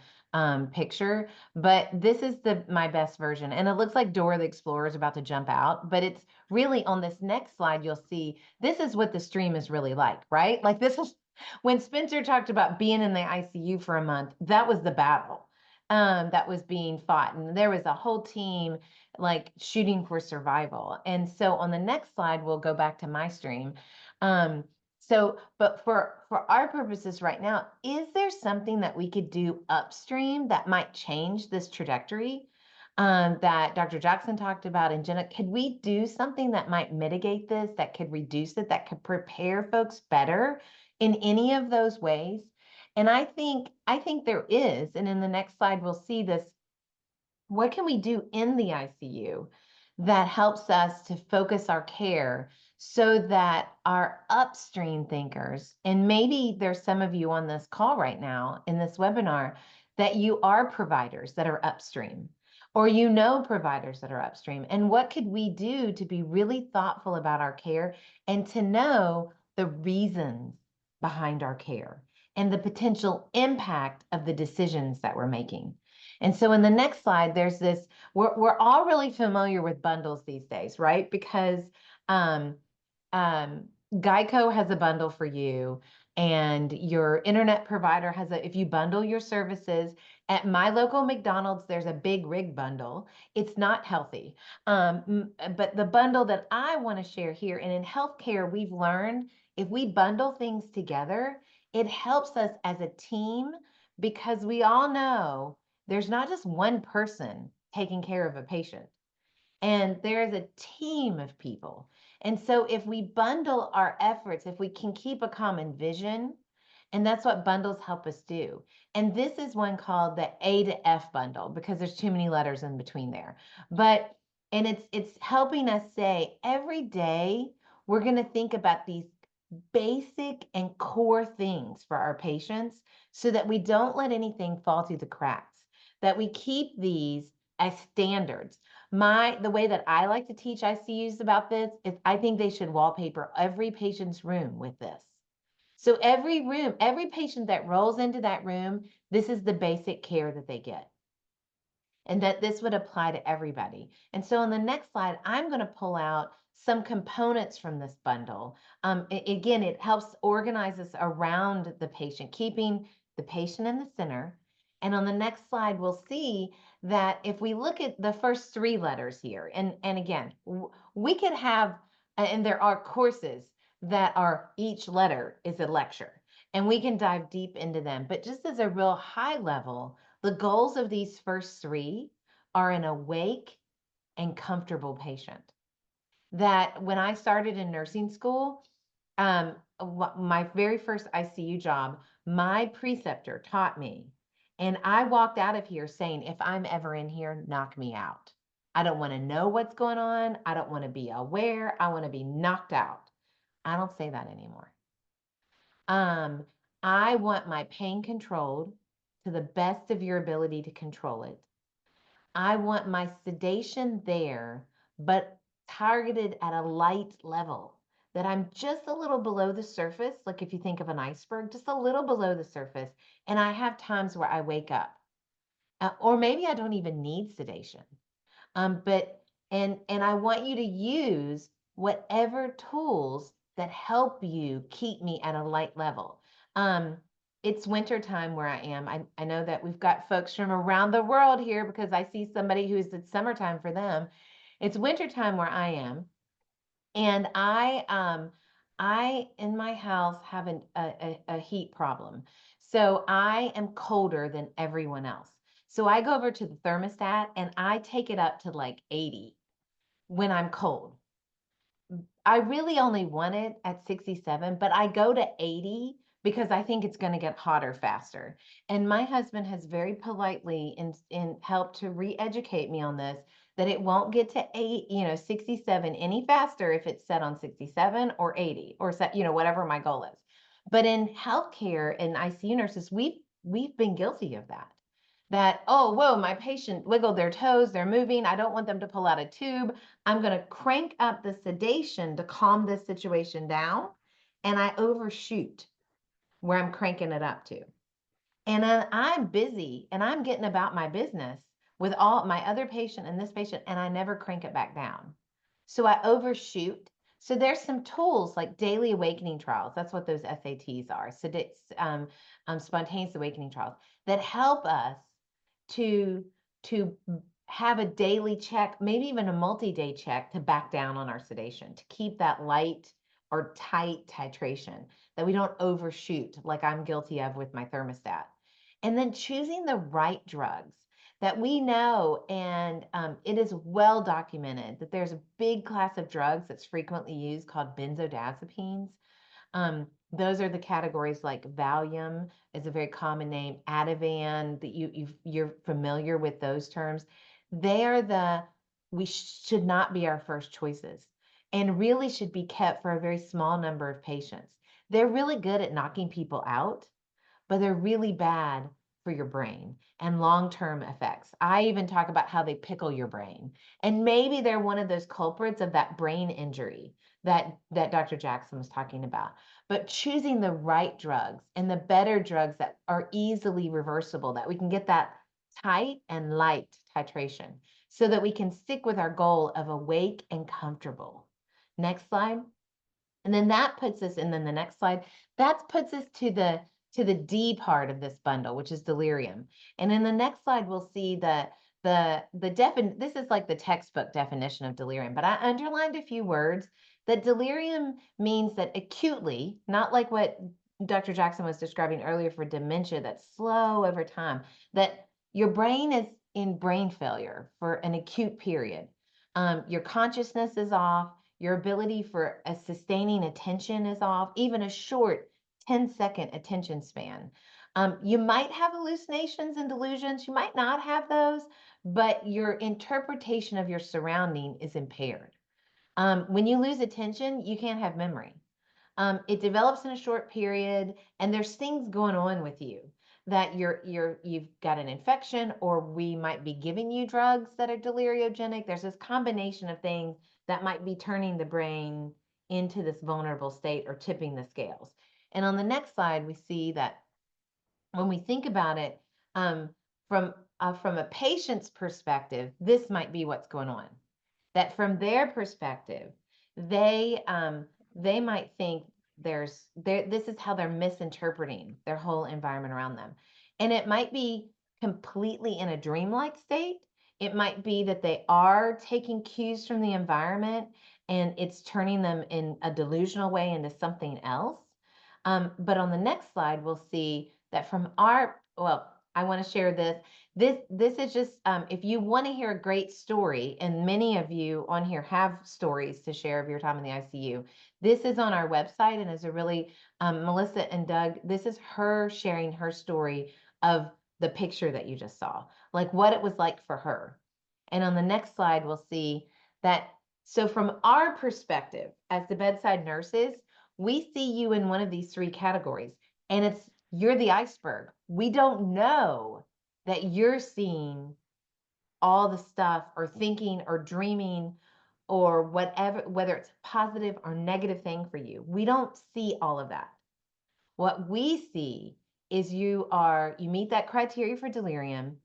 picture, but this is my best version. And it looks like Dora the Explorer is about to jump out, but it's really on this next slide, you'll see this is what the stream is really like, right? Like this is when Spencer talked about being in the ICU for a month, that was the battle that was being fought. And there was a whole team like shooting for survival. And so on the next slide, we'll go back to my stream. But for our purposes right now, is there something that we could do upstream that might change this trajectory that Dr. Jackson talked about? And Jenna, could we do something that might mitigate this, that could reduce it, that could prepare folks better in any of those ways? And I think there is. And in the next slide, we'll see this. What can we do in the ICU that helps us to focus our care so that our upstream thinkers, and maybe there's some of you on this call right now in this webinar, that you are providers that are upstream, or you know providers that are upstream. And what could we do to be really thoughtful about our care and to know the reasons behind our care and the potential impact of the decisions that we're making? And so in the next slide, there's this, we're all really familiar with bundles these days, right? Because um, Geico has a bundle for you, and your internet provider has if you bundle your services. At my local McDonald's, there's a big rig bundle. It's not healthy. But the bundle that I want to share here, and in healthcare, we've learned if we bundle things together, it helps us as a team because we all know there's not just one person taking care of a patient, and there's a team of people. And so if we bundle our efforts, if we can keep a common vision, and that's what bundles help us do. And this is one called the A to F bundle because there's too many letters in between there. And it's helping us say every day we're going to think about these basic and core things for our patients so that we don't let anything fall through the cracks, that we keep these as standards. The way that I like to teach ICUs about this is I think they should wallpaper every patient's room with this. So every patient that rolls into that room, this is the basic care that they get. And that this would apply to everybody. And so on the next slide, I'm going to pull out some components from this bundle. Again, it helps organize us around the patient, keeping the patient in the center. And on the next slide, we'll see that if we look at the first three letters here, and again, we could have, and there are courses that are each letter is a lecture, and we can dive deep into them. But just as a real high level, the goals of these first three are an awake and comfortable patient. That when I started in nursing school, my very first ICU job, my preceptor taught me, and I walked out of here saying, if I'm ever in here, knock me out. I don't want to know what's going on. I don't want to be aware. I want to be knocked out. I don't say that anymore. I want my pain controlled to the best of your ability to control it. I want my sedation there, but targeted at a light level, that I'm just a little below the surface. Like if you think of an iceberg, just a little below the surface. And I have times where I wake up, or maybe I don't even need sedation. And I want you to use whatever tools that help you keep me at a light level. It's winter time where I am. I know that we've got folks from around the world here because I see somebody who's it's summertime for them. It's winter time where I am. And I in my house have a heat problem. So I am colder than everyone else. So I go over to the thermostat and I take it up to like 80 when I'm cold. I really only want it at 67, but I go to 80 because I think it's going to get hotter faster. And my husband has very politely in helped to re-educate me on this, that it won't get to 67 any faster if it's set on 67 or 80 or set, whatever my goal is. But in healthcare and ICU nurses, we've been guilty of that. That, oh, whoa, my patient wiggled their toes, they're moving, I don't want them to pull out a tube. I'm going to crank up the sedation to calm this situation down. And I overshoot where I'm cranking it up to. And then I'm busy and I'm getting about my business with all my other patient and this patient, and I never crank it back down. So I overshoot. So there's some tools like daily awakening trials. That's what those SATs are. So spontaneous awakening trials that help us to have a daily check, maybe even a multi-day check, to back down on our sedation, to keep that light or tight titration, that we don't overshoot like I'm guilty of with my thermostat. And then choosing the right drugs that we know, and it is well documented that there's a big class of drugs that's frequently used called benzodiazepines. Those are the categories like Valium is a very common name, Ativan, that you're familiar with those terms. We should not be our first choices and really should be kept for a very small number of patients. They're really good at knocking people out, but they're really bad for your brain and long-term effects. I even talk about how they pickle your brain. And maybe they're one of those culprits of that brain injury that Dr. Jackson was talking about. But choosing the right drugs and the better drugs that are easily reversible, that we can get that tight and light titration so that we can stick with our goal of awake and comfortable. Next slide. And then that puts us, and then the next slide, that puts us to the D part of this bundle, which is delirium. And in the next slide, we'll see this is like the textbook definition of delirium, but I underlined a few words. That delirium means that acutely, not like what Dr. Jackson was describing earlier for dementia, that's slow over time, that your brain is in brain failure for an acute period. Your consciousness is off. Your ability for a sustaining attention is off, even a short 10-second attention span. You might have hallucinations and delusions. You might not have those, but your interpretation of your surrounding is impaired. When you lose attention, you can't have memory. It develops in a short period, and there's things going on with you that you've got an infection, or we might be giving you drugs that are deliriogenic. There's this combination of things that might be turning the brain into this vulnerable state or tipping the scales. And on the next slide, we see that when we think about it from a patient's perspective, this might be what's going on. That from their perspective, they might think this is how they're misinterpreting their whole environment around them. And it might be completely in a dreamlike state. It might be that they are taking cues from the environment and it's turning them in a delusional way into something else. But on the next slide, we'll see that I want to share this. This is just, if you want to hear a great story, and many of you on here have stories to share of your time in the ICU, this is on our website and is a really, Melissa and Doug, this is her sharing her story of the picture that you just saw, like what it was like for her. And on the next slide, we'll see that, so from our perspective as the bedside nurses, we see you in one of these three categories, and you're the iceberg. We don't know that you're seeing all the stuff or thinking or dreaming or whatever, whether it's a positive or negative thing for you. We don't see all of that. What we see is you meet that criteria for delirium,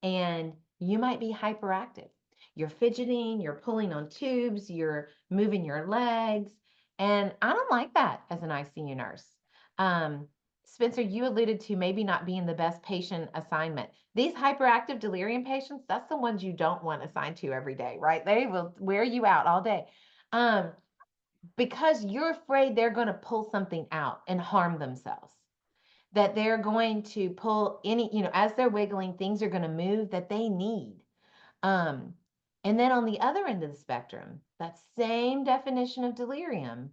and you might be hyperactive. You're fidgeting, you're pulling on tubes, you're moving your legs. And I don't like that as an ICU nurse. Spencer, you alluded to maybe not being the best patient assignment. These hyperactive delirium patients, that's the ones you don't want assigned to every day, right? They will wear you out all day. Because you're afraid they're going to pull something out and harm themselves. That they're going to pull as they're wiggling, things are going to move that they need. And then on the other end of the spectrum, that same definition of delirium,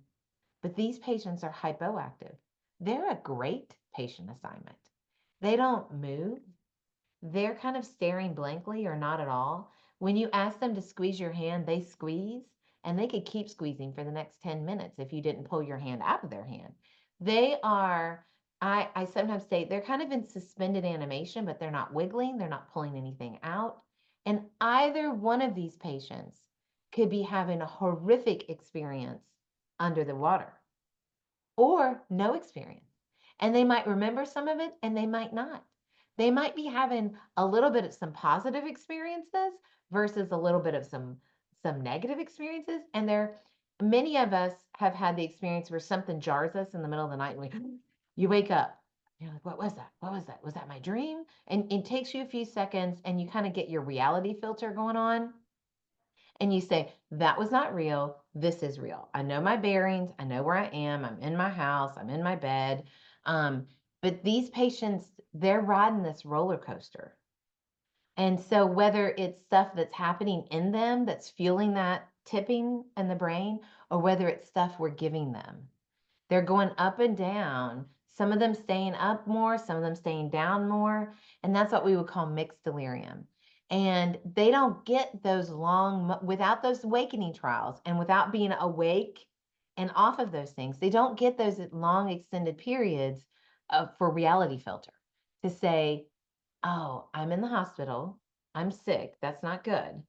but these patients are hypoactive. they're a great patient assignment. They don't move. They're kind of staring blankly or not at all. When you ask them to squeeze your hand, they squeeze, and they could keep squeezing for the next 10 minutes if you didn't pull your hand out of their hand. They are, I sometimes say they're kind of in suspended animation, but they're not wiggling, they're not pulling anything out. And either one of these patients could be having a horrific experience under the water or no experience. And they might remember some of it and they might not. They might be having a little bit of some positive experiences versus a little bit of some negative experiences. And many of us have had the experience where something jars us in the middle of the night and you wake up. You're like, what was that? What was that? Was that my dream? And it takes you a few seconds and you kind of get your reality filter going on. And you say, that was not real. This is real. I know my bearings. I know where I am. I'm in my house. I'm in my bed. But these patients, they're riding this roller coaster. And so whether it's stuff that's happening in them that's fueling that tipping in the brain, or whether it's stuff we're giving them, they're going up and down. Some of them staying up more, some of them staying down more. And that's what we would call mixed delirium. And they don't get those long, without those awakening trials and without being awake and off of those things, they don't get those long extended periods for reality filter to say, oh, I'm in the hospital, I'm sick, that's not good.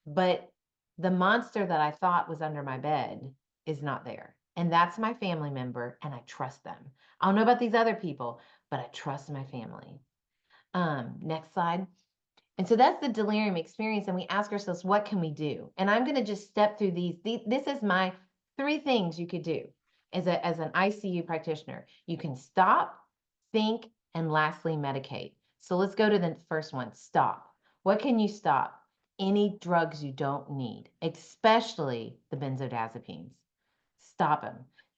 But the monster that I thought was under my bed is not there. And that's my family member, and I trust them. I don't know about these other people, but I trust my family. Next slide. And so that's the delirium experience. And we ask ourselves, what can we do? And I'm going to just step through these. This is my 3 things you could do as an ICU practitioner. You can stop, think, and lastly, medicate. So let's go to the first one, stop. What can you stop? Any drugs you don't need, especially the benzodiazepines. Stop them.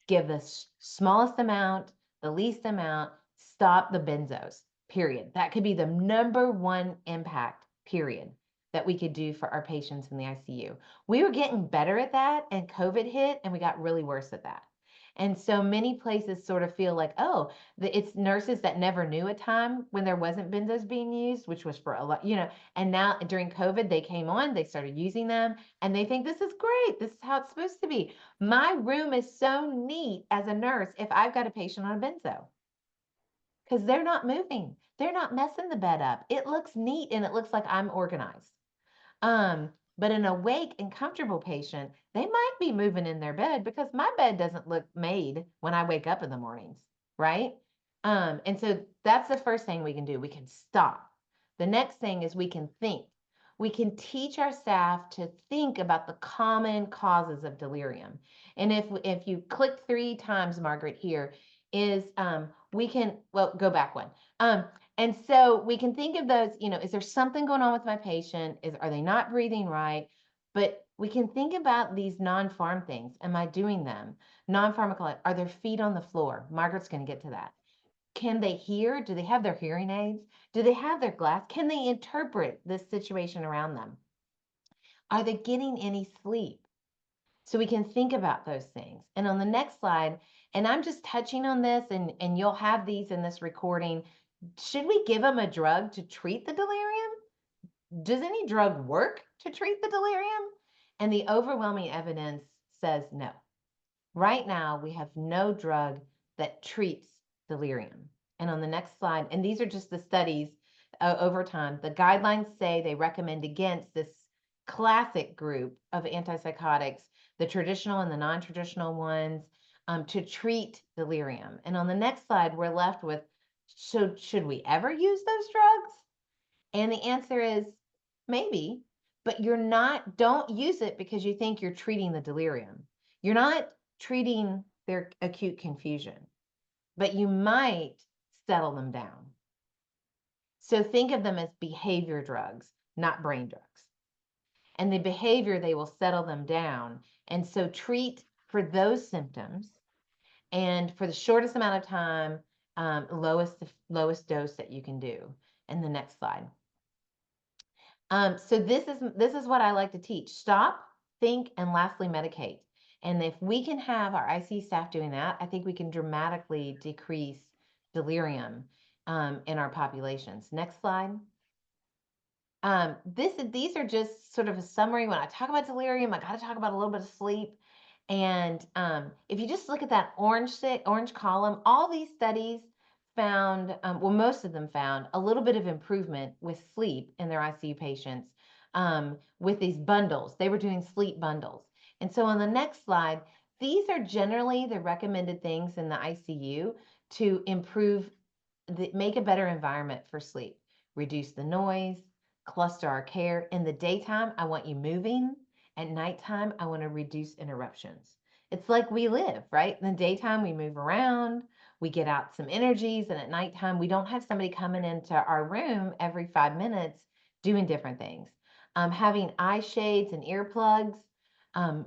Give the smallest amount, the least amount, stop the benzos, period. That could be the number one impact, period, that we could do for our patients in the ICU. We were getting better at that, and COVID hit, and we got really worse at that. And so many places sort of feel like, oh, it's nurses that never knew a time when there wasn't benzos being used, which was for a lot, and now during COVID, they came on, they started using them, and they think this is great. This is how it's supposed to be. My room is so neat as a nurse if I've got a patient on a benzo, because they're not moving. They're not messing the bed up. It looks neat and it looks like I'm organized. But an awake and comfortable patient, they might be moving in their bed because my bed doesn't look made when I wake up in the mornings, right? And so that's the first thing we can do. We can stop. The next thing is we can think. We can teach our staff to think about the common causes of delirium. And if you click 3 times, Margaret, here is we can, well, go back one. And so we can think of those, is there something going on with my patient? Are they not breathing right? But we can think about these non-pharm things. Am I doing them? Non-pharmacologic, are their feet on the floor? Margaret's going to get to that. Can they hear? Do they have their hearing aids? Do they have their glass? Can they interpret this situation around them? Are they getting any sleep? So we can think about those things. And on the next slide, and I'm just touching on this, and you'll have these in this recording. Should we give them a drug to treat the delirium? Does any drug work to treat the delirium? And the overwhelming evidence says no. Right now, we have no drug that treats delirium. And on the next slide, and these are just the studies over time, the guidelines say they recommend against this classic group of antipsychotics, the traditional and the non-traditional ones, to treat delirium. And on the next slide, we're left with, should we ever use those drugs? And the answer is maybe, but don't use it because you think you're treating the delirium. You're not treating their acute confusion, but you might settle them down. So think of them as behavior drugs, not brain drugs. And the behavior, they will settle them down. And so treat for those symptoms, and for the shortest amount of time, lowest dose that you can do. And the next slide. So this is what I like to teach. Stop, think, and lastly, medicate. And if we can have our ICU staff doing that, I think we can dramatically decrease delirium in our populations. Next slide. These are just sort of a summary. When I talk about delirium, I got to talk about a little bit of sleep. And if you just look at that orange column, all these studies found, well, most of them found a little bit of improvement with sleep in their ICU patients with these bundles. They were doing sleep bundles. And so on the next slide, these are generally the recommended things in the ICU to improve, make a better environment for sleep. Reduce the noise, cluster our care. In the daytime, I want you moving. At nighttime, I want to reduce interruptions. It's like we live, right? In the daytime, we move around, we get out some energies, and at nighttime, we don't have somebody coming into our room every 5 minutes doing different things. Having eye shades and earplugs,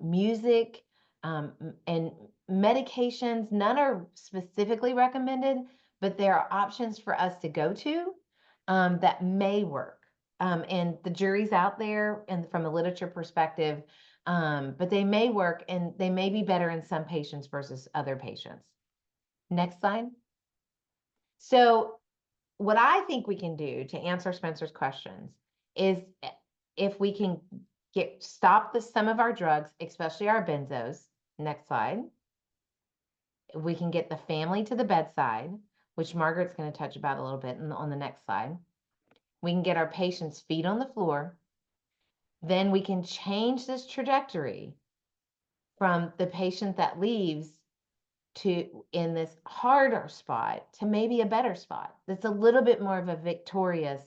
music, and medications, none are specifically recommended, but there are options for us to go to that may work. And the jury's out there and from a literature perspective, but they may work and they may be better in some patients versus other patients. Next slide. So what I think we can do to answer Spencer's questions is if we can stop some of our drugs, especially our benzos. Next slide. We can get the family to the bedside, which Margaret's going to touch about a little bit on the next slide. We can get our patients' feet on the floor. Then we can change this trajectory from the patient that leaves to in this harder spot to maybe a better spot that's a little bit more of a victorious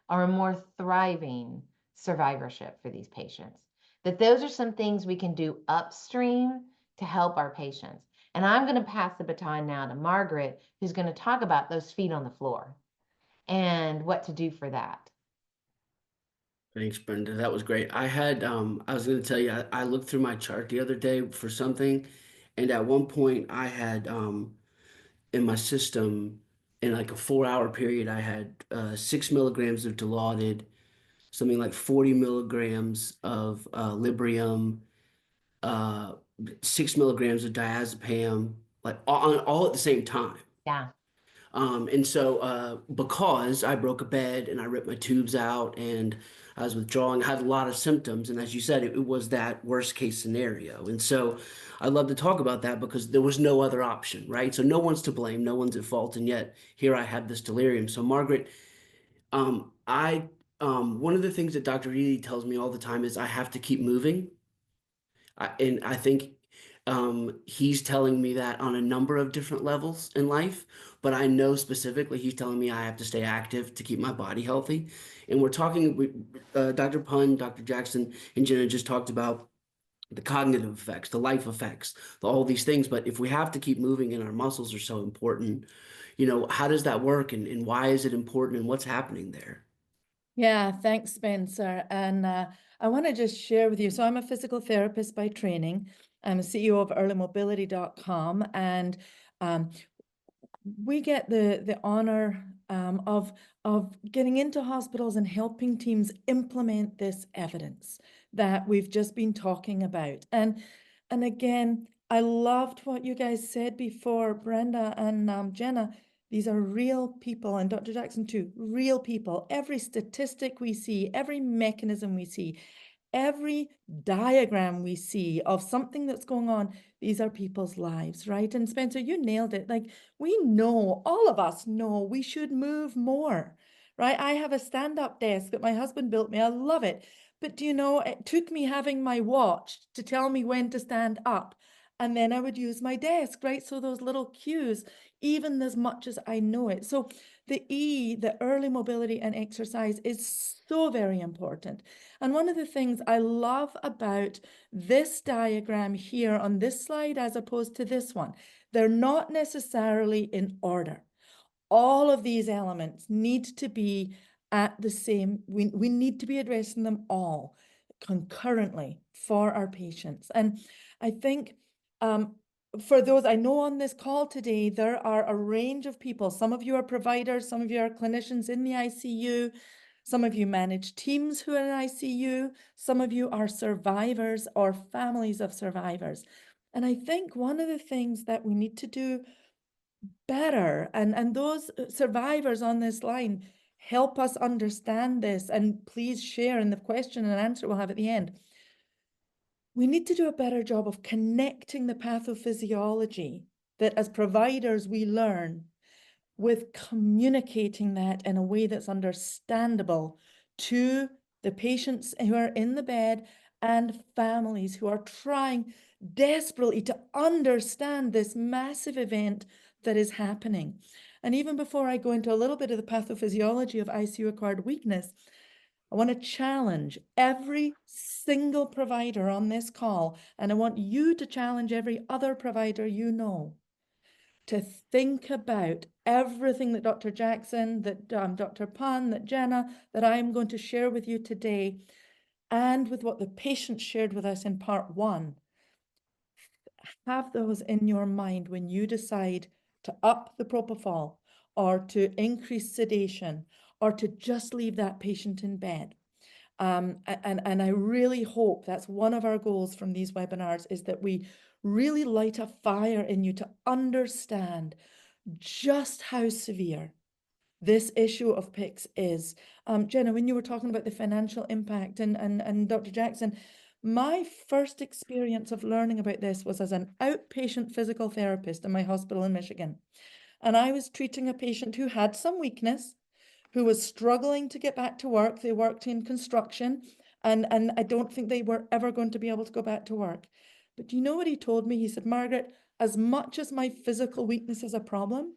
or a more thriving survivorship for these patients. That those are some things we can do upstream to help our patients. And I'm going to pass the baton now to Margaret, who's going to talk about those feet on the floor and what to do for that. Thanks, Brenda. That was great. I was going to tell you, I looked through my chart the other day for something, and at one point I had, in my system, in like a 4-hour period, I had 6 milligrams of Dilaudid, something like 40 milligrams of Librium, uh, 6 milligrams of diazepam, like all at the same time. Yeah. And so because I broke a bed and I ripped my tubes out and I was withdrawing, I had a lot of symptoms. And as you said, it was that worst case scenario. And so I'd love to talk about that because there was no other option, right? So no one's to blame, no one's at fault. And yet here I have this delirium. So Margaret, I one of the things that Dr. Reedy tells me all the time is I have to keep moving. And I think he's telling me that on a number of different levels in life, but I know specifically he's telling me I have to stay active to keep my body healthy. And we're talking, Dr. Pun, Dr. Jackson, and Jenna just talked about the cognitive effects, the life effects, all these things. But if we have to keep moving and our muscles are so important, how does that work and why is it important and what's happening there? Yeah, thanks, Spencer. And I want to just share with you. So I'm a physical therapist by training. I'm a CEO of earlymobility.com, and we get the honor of getting into hospitals and helping teams implement this evidence that we've just been talking about. And again, I loved what you guys said before, Brenda and Jenna. These are real people, and Dr. Jackson too, real people. Every statistic we see, every mechanism we see, every diagram we see of something that's going on, these are people's lives, right? And Spencer, you nailed it. Like, we know, all of us know we should move more, right? I have a stand-up desk that my husband built me. I love it. But do you know, it took me having my watch to tell me when to stand up. And then I would use my desk, right? So those little cues, even as much as I know it. So the early mobility and exercise is so very important. And one of the things I love about this diagram here on this slide, as opposed to this one, they're not necessarily in order. All of these elements need to be at the same, we need to be addressing them all concurrently for our patients. And I think for those I know on this call today, there are a range of people. Some of you are providers, some of you are clinicians in the ICU, some of you manage teams who are in ICU, some of you are survivors or families of survivors. And I think one of the things that we need to do better, and those survivors on this line, help us understand this, and please share in the question and answer we'll have at the end. We need to do a better job of connecting the pathophysiology that as providers we learn with communicating that in a way that's understandable to the patients who are in the bed and families who are trying desperately to understand this massive event that is happening. And even before I go into a little bit of the pathophysiology of ICU-acquired weakness, I want to challenge every single provider on this call, and I want you to challenge every other provider you know to think about everything that Dr. Jackson, that Dr. Pun, that Jenna, that I'm going to share with you today, and with what the patient shared with us in part 1. Have those in your mind when you decide to up the propofol or to increase sedation or to just leave that patient in bed. And I really hope that's one of our goals from these webinars, is that we really light a fire in you to understand just how severe this issue of PICS is. Jenna, when you were talking about the financial impact, and Dr. Jackson, my first experience of learning about this was as an outpatient physical therapist in my hospital in Michigan. And I was treating a patient who had some weakness, who was struggling to get back to work. They worked in construction, and I don't think they were ever going to be able to go back to work. But do you know what he told me? He said, Margaret, as much as my physical weakness is a problem,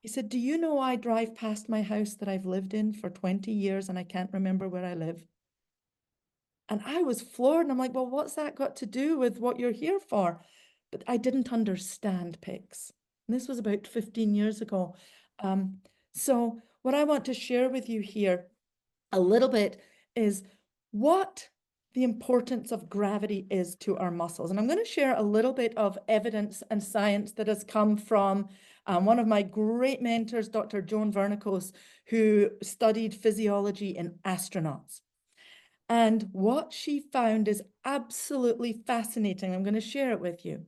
he said, do you know I drive past my house that I've lived in for 20 years and I can't remember where I live? And I was floored, and I'm like, well, what's that got to do with what you're here for? But I didn't understand PICS. And this was about 15 years ago. So what I want to share with you here a little bit is what the importance of gravity is to our muscles. And I'm going to share a little bit of evidence and science that has come from one of my great mentors, Dr. Joan Vernikos, who studied physiology in astronauts. And what she found is absolutely fascinating. I'm going to share it with you.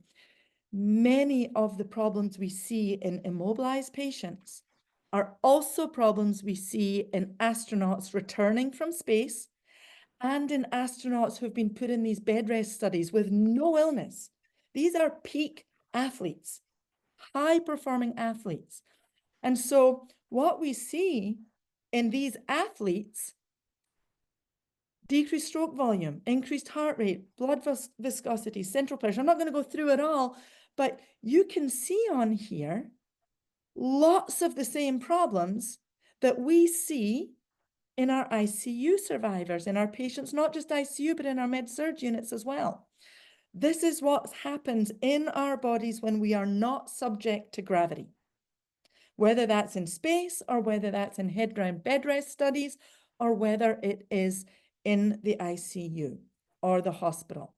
Many of the problems we see in immobilized patients are also problems we see in astronauts returning from space and in astronauts who have been put in these bed rest studies with no illness. These are peak athletes, high-performing athletes. And so what we see in these athletes: decreased stroke volume, increased heart rate, blood viscosity, central pressure. I'm not going to go through it all, but you can see on here lots of the same problems that we see in our ICU survivors, in our patients, not just ICU, but in our med-surg units as well. This is what happens in our bodies when we are not subject to gravity, whether that's in space or whether that's in head-round bed rest studies or whether it is in the ICU or the hospital.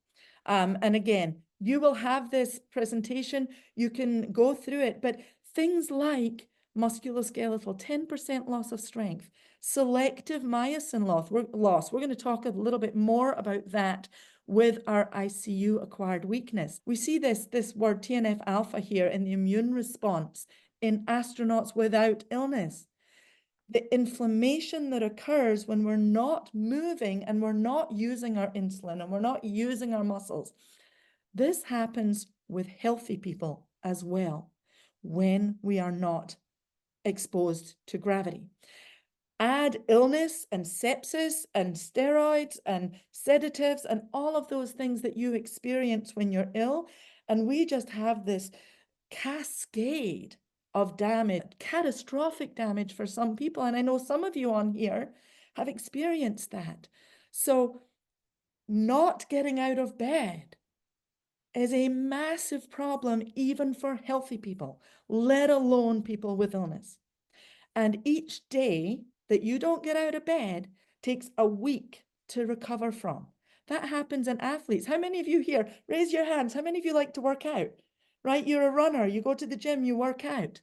And again, you will have this presentation, you can go through it, but things like musculoskeletal, 10% loss of strength, selective myosin loss, we're going to talk a little bit more about that with our ICU acquired weakness. We see this word TNF alpha here in the immune response in astronauts without illness. The inflammation that occurs when we're not moving and we're not using our insulin and we're not using our muscles. This happens with healthy people as well when we are not exposed to gravity. Add illness and sepsis and steroids and sedatives and all of those things that you experience when you're ill, and we just have this cascade of damage, catastrophic damage for some people. And I know some of you on here have experienced that. So not getting out of bed is a massive problem even for healthy people, let alone people with illness. And each day that you don't get out of bed takes a week to recover from. That happens in athletes. How many of you here, raise your hands, how many of you like to work out? Right? You're a runner, you go to the gym, you work out.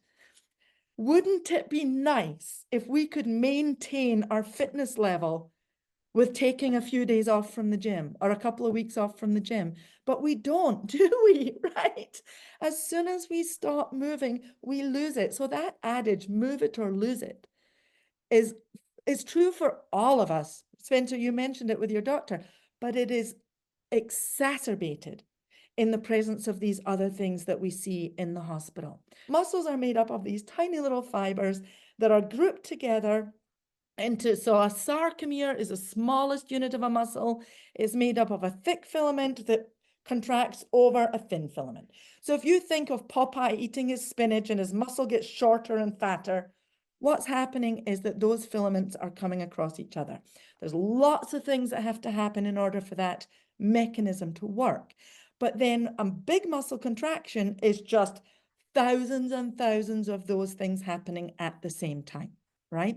Wouldn't it be nice if we could maintain our fitness level with taking a few days off from the gym or a couple of weeks off from the gym. But we don't, do we? Right? As soon as we stop moving, we lose it. So that adage, move it or lose it, is true for all of us. Spencer, you mentioned it with your doctor, but it is exacerbated in the presence of these other things that we see in the hospital. Muscles are made up of these tiny little fibers that are grouped together into, so a sarcomere is the smallest unit of a muscle. It's made up of a thick filament that contracts over a thin filament. So if you think of Popeye eating his spinach and his muscle gets shorter and fatter, what's happening is that those filaments are coming across each other. There's lots of things that have to happen in order for that mechanism to work. But then a big muscle contraction is just thousands and thousands of those things happening at the same time, right?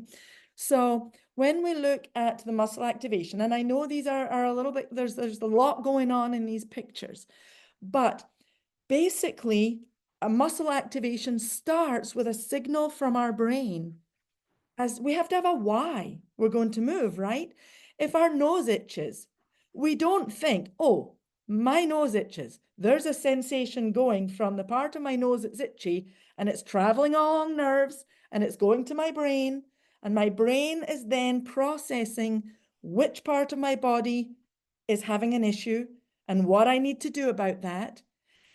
So when we look at the muscle activation, and I know these are a little bit, there's a lot going on in these pictures, but basically a muscle activation starts with a signal from our brain. As we have to have a why we're going to move, right? If our nose itches, we don't think, oh, my nose itches. There's a sensation going from the part of my nose that's itchy, and it's traveling along nerves, and it's going to my brain, and my brain is then processing which part of my body is having an issue and what I need to do about that.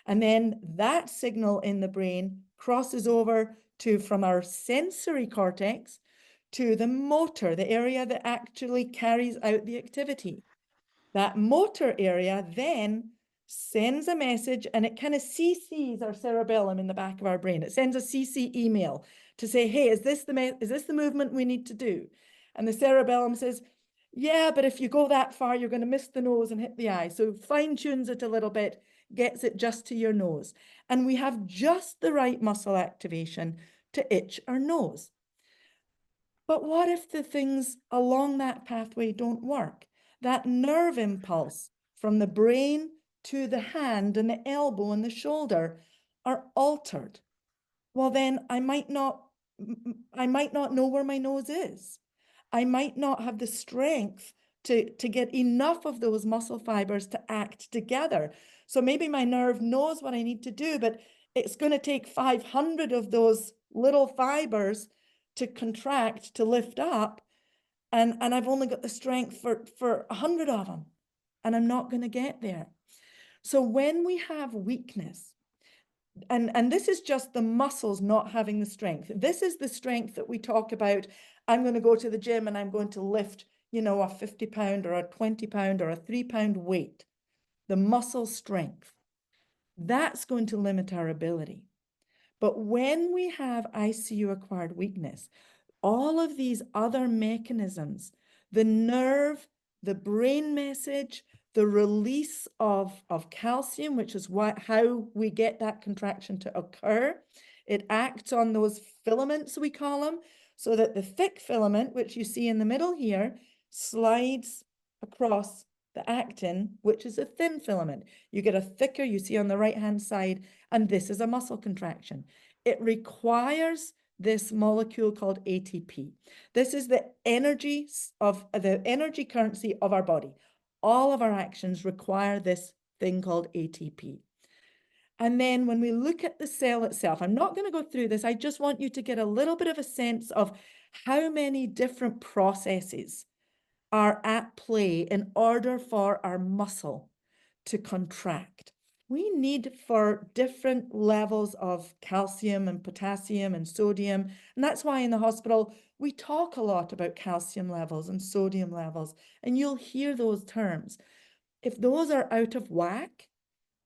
And then that signal in the brain crosses over to from our sensory cortex to the motor, the area that actually carries out the activity. That motor area then sends a message, and it kind of CCs our cerebellum in the back of our brain. It sends a CC email to say, hey, is this the movement we need to do? And the cerebellum says, yeah, but if you go that far, you're going to miss the nose and hit the eye. So fine tunes it a little bit, gets it just to your nose. And we have just the right muscle activation to itch our nose. But what if the things along that pathway don't work? That nerve impulse from the brain to the hand and the elbow and the shoulder are altered. Well, then I might not know where my nose is. I might not have the strength to get enough of those muscle fibers to act together. So maybe my nerve knows what I need to do, but it's going to take 500 of those little fibers to contract, to lift up. And I've only got the strength for 100 of them, and I'm not going to get there. So when we have weakness, and this is just the muscles not having the strength. This is the strength that we talk about. I'm going to go to the gym and I'm going to lift, a 50-pound or a 20-pound or a 3-pound weight. The muscle strength. That's going to limit our ability. But when we have ICU-acquired weakness, all of these other mechanisms, the nerve, the brain message, the release of calcium, which is how we get that contraction to occur. It acts on those filaments, we call them, so that the thick filament, which you see in the middle here, slides across the actin, which is a thin filament. You get a thicker, you see on the right-hand side, and this is a muscle contraction. It requires this molecule called ATP. This is the energy currency of our body. All of our actions require this thing called ATP. And then when we look at the cell itself, I'm not going to go through this. I just want you to get a little bit of a sense of how many different processes are at play in order for our muscle to contract. We need for different levels of calcium and potassium and sodium. And that's why in the hospital, we talk a lot about calcium levels and sodium levels, and you'll hear those terms. If those are out of whack,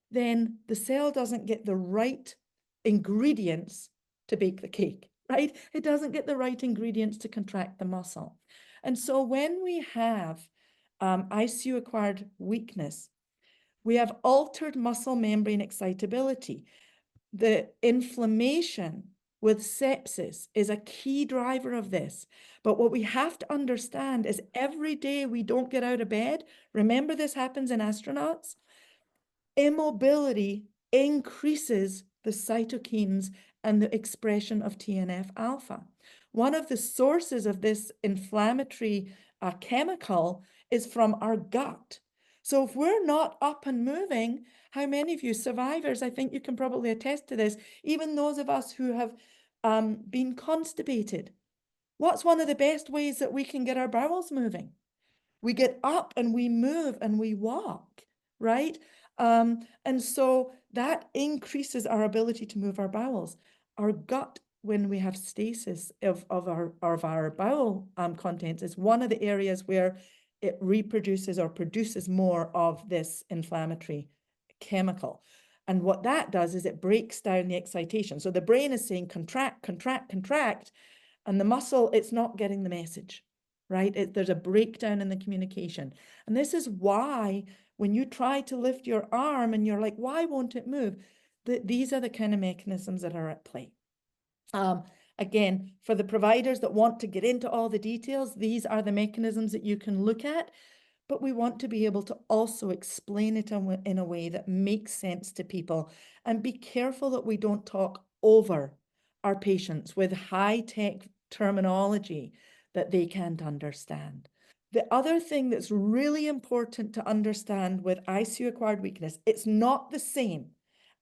then the cell doesn't get the right ingredients to bake the cake, right? It doesn't get the right ingredients to contract the muscle. And so when we have ICU-acquired weakness, we have altered muscle membrane excitability. The inflammation with sepsis is a key driver of this. But what we have to understand is every day we don't get out of bed, remember this happens in astronauts, immobility increases the cytokines and the expression of TNF-alpha. One of the sources of this inflammatory chemical is from our gut. So if we're not up and moving, how many of you survivors, I think you can probably attest to this, even those of us who have been constipated, what's one of the best ways that we can get our bowels moving? We get up and we move and we walk, right? And so that increases our ability to move our bowels. Our gut, when we have stasis of our bowel contents, is one of the areas where it reproduces or produces more of this inflammatory chemical. And what that does is it breaks down the excitation. So the brain is saying contract, contract, contract, and the muscle, it's not getting the message, right? There's a breakdown in the communication. And this is why when you try to lift your arm and you're like, why won't it move? These are the kind of mechanisms that are at play. Again, for the providers that want to get into all the details, these are the mechanisms that you can look at, but we want to be able to also explain it in a way that makes sense to people, and be careful that we don't talk over our patients with high-tech terminology that they can't understand. The other thing that's really important to understand with ICU-acquired weakness, it's not the same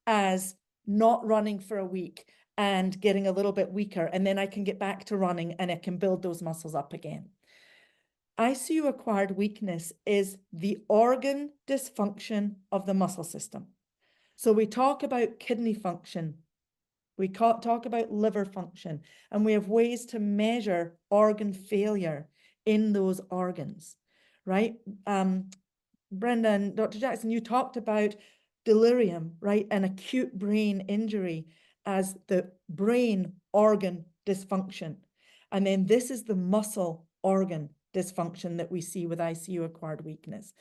as not running for a week and getting a little bit weaker, and then I can get back to running and I can build those muscles up again. ICU-acquired weakness is the organ dysfunction of the muscle system. So we talk about kidney function, we talk about liver function, and we have ways to measure organ failure in those organs, right? Brenda and Dr. Jackson, you talked about delirium, right? An acute brain injury as the brain organ dysfunction. And then this is the muscle organ dysfunction that we see with ICU-acquired weakness.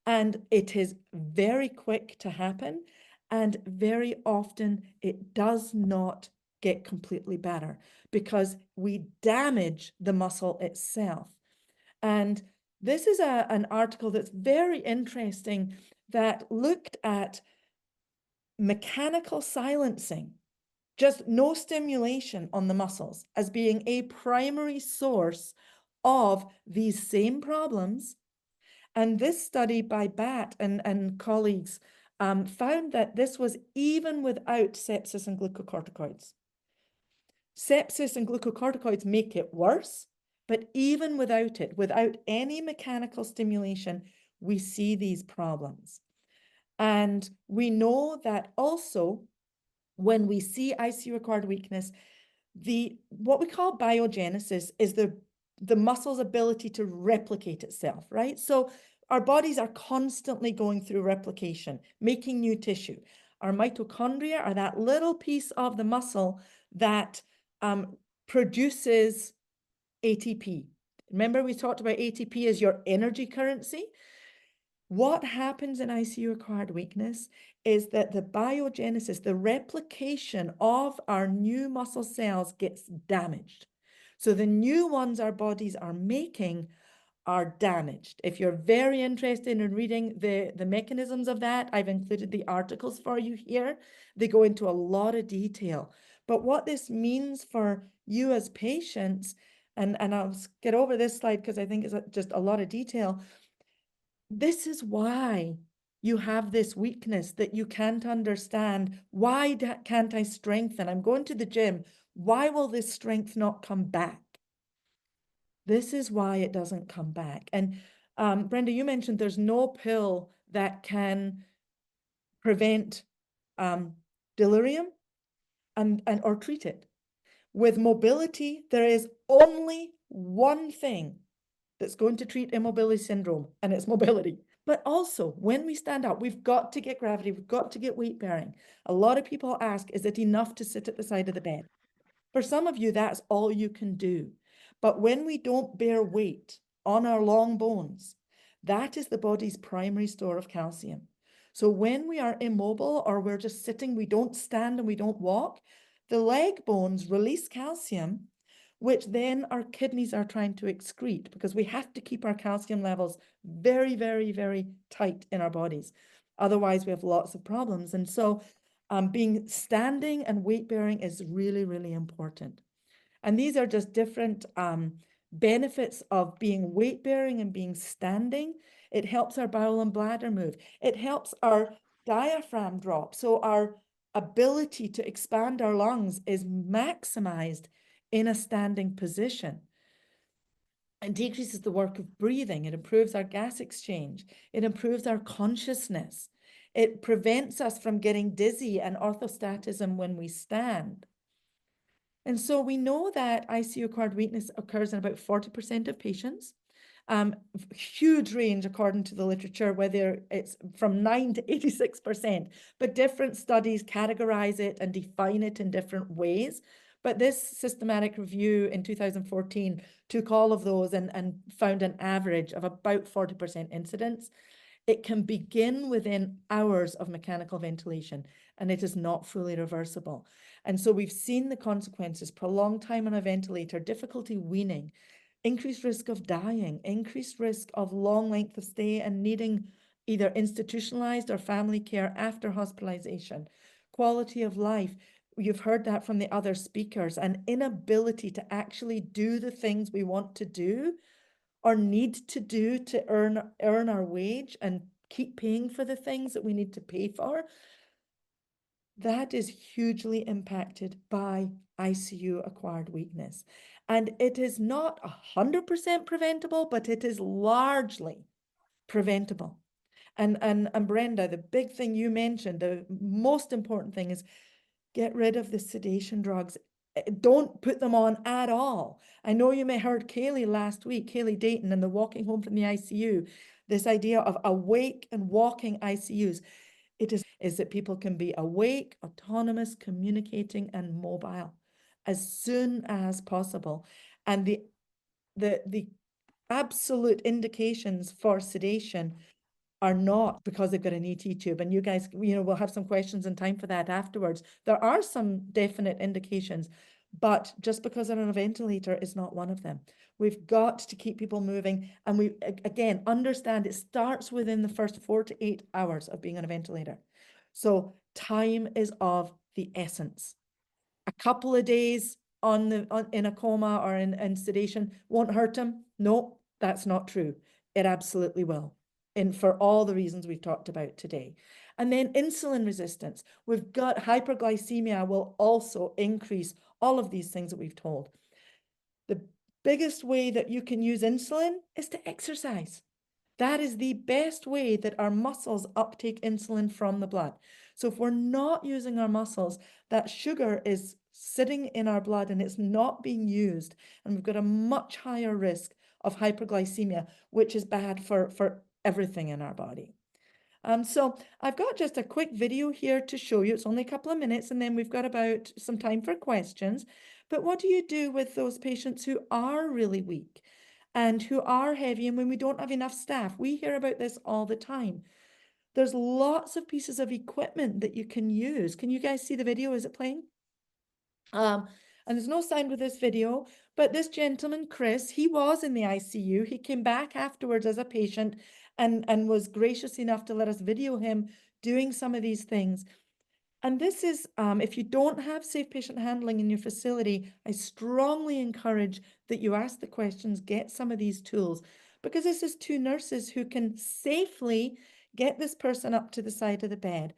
And it is very quick to happen, and very often it does not get completely better because we damage the muscle itself. And this is an article that's very interesting that looked at mechanical silencing, just no stimulation on the muscles, as being a primary source of these same problems. And this study by Bat and colleagues found that this was even without sepsis and glucocorticoids. Sepsis and glucocorticoids make it worse, but even without it, without any mechanical stimulation, we see these problems. And we know that also when we see ICU-acquired weakness, what we call biogenesis is the muscle's ability to replicate itself, right? So our bodies are constantly going through replication, making new tissue. Our mitochondria are that little piece of the muscle that produces ATP. Remember, we talked about ATP as your energy currency. What happens in ICU-acquired weakness is that the biogenesis, the replication of our new muscle cells gets damaged. So the new ones our bodies are making are damaged. If you're very interested in reading the mechanisms of that, I've included the articles for you here. They go into a lot of detail. But what this means for you as patients, and I'll get over this slide because I think it's just a lot of detail. This is why you have this weakness that you can't understand. Why can't I strengthen? I'm going to the gym. Why will this strength not come back? This is why it doesn't come back. And Brenda, you mentioned there's no pill that can prevent delirium or treat it. With mobility, there is only one thing that's going to treat immobility syndrome, and it's mobility. But also, when we stand up, we've got to get gravity, we've got to get weight bearing. A lot of people ask, is it enough to sit at the side of the bed? For some of you, that's all you can do. But when we don't bear weight on our long bones, that is the body's primary store of calcium. So when we are immobile or we're just sitting, we don't stand and we don't walk, the leg bones release calcium, which then our kidneys are trying to excrete, because we have to keep our calcium levels very, very, very tight in our bodies. Otherwise, we have lots of problems. And so being standing and weight bearing is really, really important. And these are just different benefits of being weight bearing and being standing. It helps our bowel and bladder move. It helps our diaphragm drop. So our ability to expand our lungs is maximized in a standing position. It decreases the work of breathing. It improves our gas exchange. It improves our consciousness. It prevents us from getting dizzy and orthostatism when we stand. And so we know that ICU-acquired weakness occurs in about 40% of patients. Huge range according to the literature, whether it's from 9 to 86%, but different studies categorize it and define it in different ways. But this systematic review in 2014 took all of those and found an average of about 40% incidence. It can begin within hours of mechanical ventilation, and it is not fully reversible. And so we've seen the consequences: prolonged time on a ventilator, difficulty weaning, increased risk of dying, increased risk of long length of stay and needing either institutionalized or family care after hospitalization, quality of life. You've heard that from the other speakers, an inability to actually do the things we want to do or need to do to earn our wage and keep paying for the things that we need to pay for. That is hugely impacted by ICU-acquired weakness. And it is not 100% preventable, but it is largely preventable. And Brenda, the big thing you mentioned, the most important thing is get rid of the sedation drugs. Don't put them on at all. I know you may have heard Kaylee last week, Kaylee Dayton, and the walking home from the ICU, this idea of awake and walking ICUs. It is that people can be awake, autonomous, communicating, and mobile as soon as possible. And the absolute indications for sedation are not because they've got an ET tube. And you guys, we'll have some questions and time for that afterwards. There are some definite indications, but just because they're on a ventilator is not one of them. We've got to keep people moving. And we, again, understand it starts within the first 4 to 8 hours of being on a ventilator. So time is of the essence. A couple of days in a coma or in sedation won't hurt them. No, that's not true. It absolutely will. And for all the reasons we've talked about today. And then insulin resistance. We've got hyperglycemia will also increase all of these things that we've told. The biggest way that you can use insulin is to exercise. That is the best way that our muscles uptake insulin from the blood. So if we're not using our muscles, that sugar is sitting in our blood and it's not being used. And we've got a much higher risk of hyperglycemia, which is bad for everything in our body. So I've got just a quick video here to show you. It's only a couple of minutes, and then we've got about some time for questions. But what do you do with those patients who are really weak and who are heavy, and when we don't have enough staff? We hear about this all the time. There's lots of pieces of equipment that you can use. Can you guys see the video? Is it playing? And there's no sound with this video, but this gentleman, Chris, he was in the ICU. He came back afterwards as a patient and was gracious enough to let us video him doing some of these things. And this is, if you don't have safe patient handling in your facility, I strongly encourage that you ask the questions, get some of these tools, because this is 2 nurses who can safely get this person up to the side of the bed.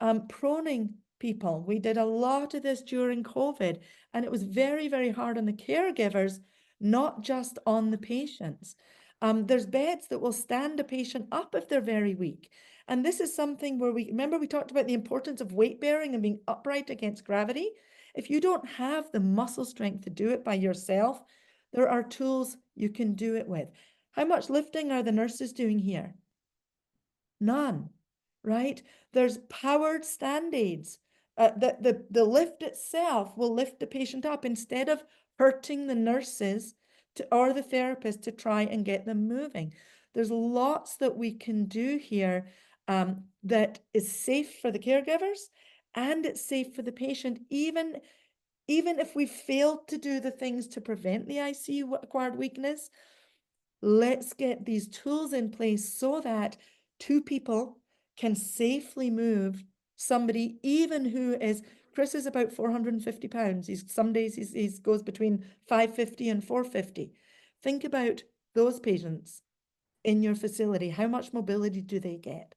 Proning people, we did a lot of this during COVID, and it was very, very hard on the caregivers, not just on the patients. There's beds that will stand a patient up if they're very weak. And this is something where remember we talked about the importance of weight bearing and being upright against gravity. If you don't have the muscle strength to do it by yourself, there are tools you can do it with. How much lifting are the nurses doing here? None, right? There's powered stand aids. The lift itself will lift the patient up instead of hurting the nurses or the therapist to try and get them moving. There's lots that we can do here that is safe for the caregivers and it's safe for the patient, even if we failed to do the things to prevent the ICU-acquired weakness. Let's get these tools in place so that 2 people can safely move somebody, even who is, Chris is about 450 pounds. Some days he goes between 550 and 450. Think about those patients in your facility. How much mobility do they get?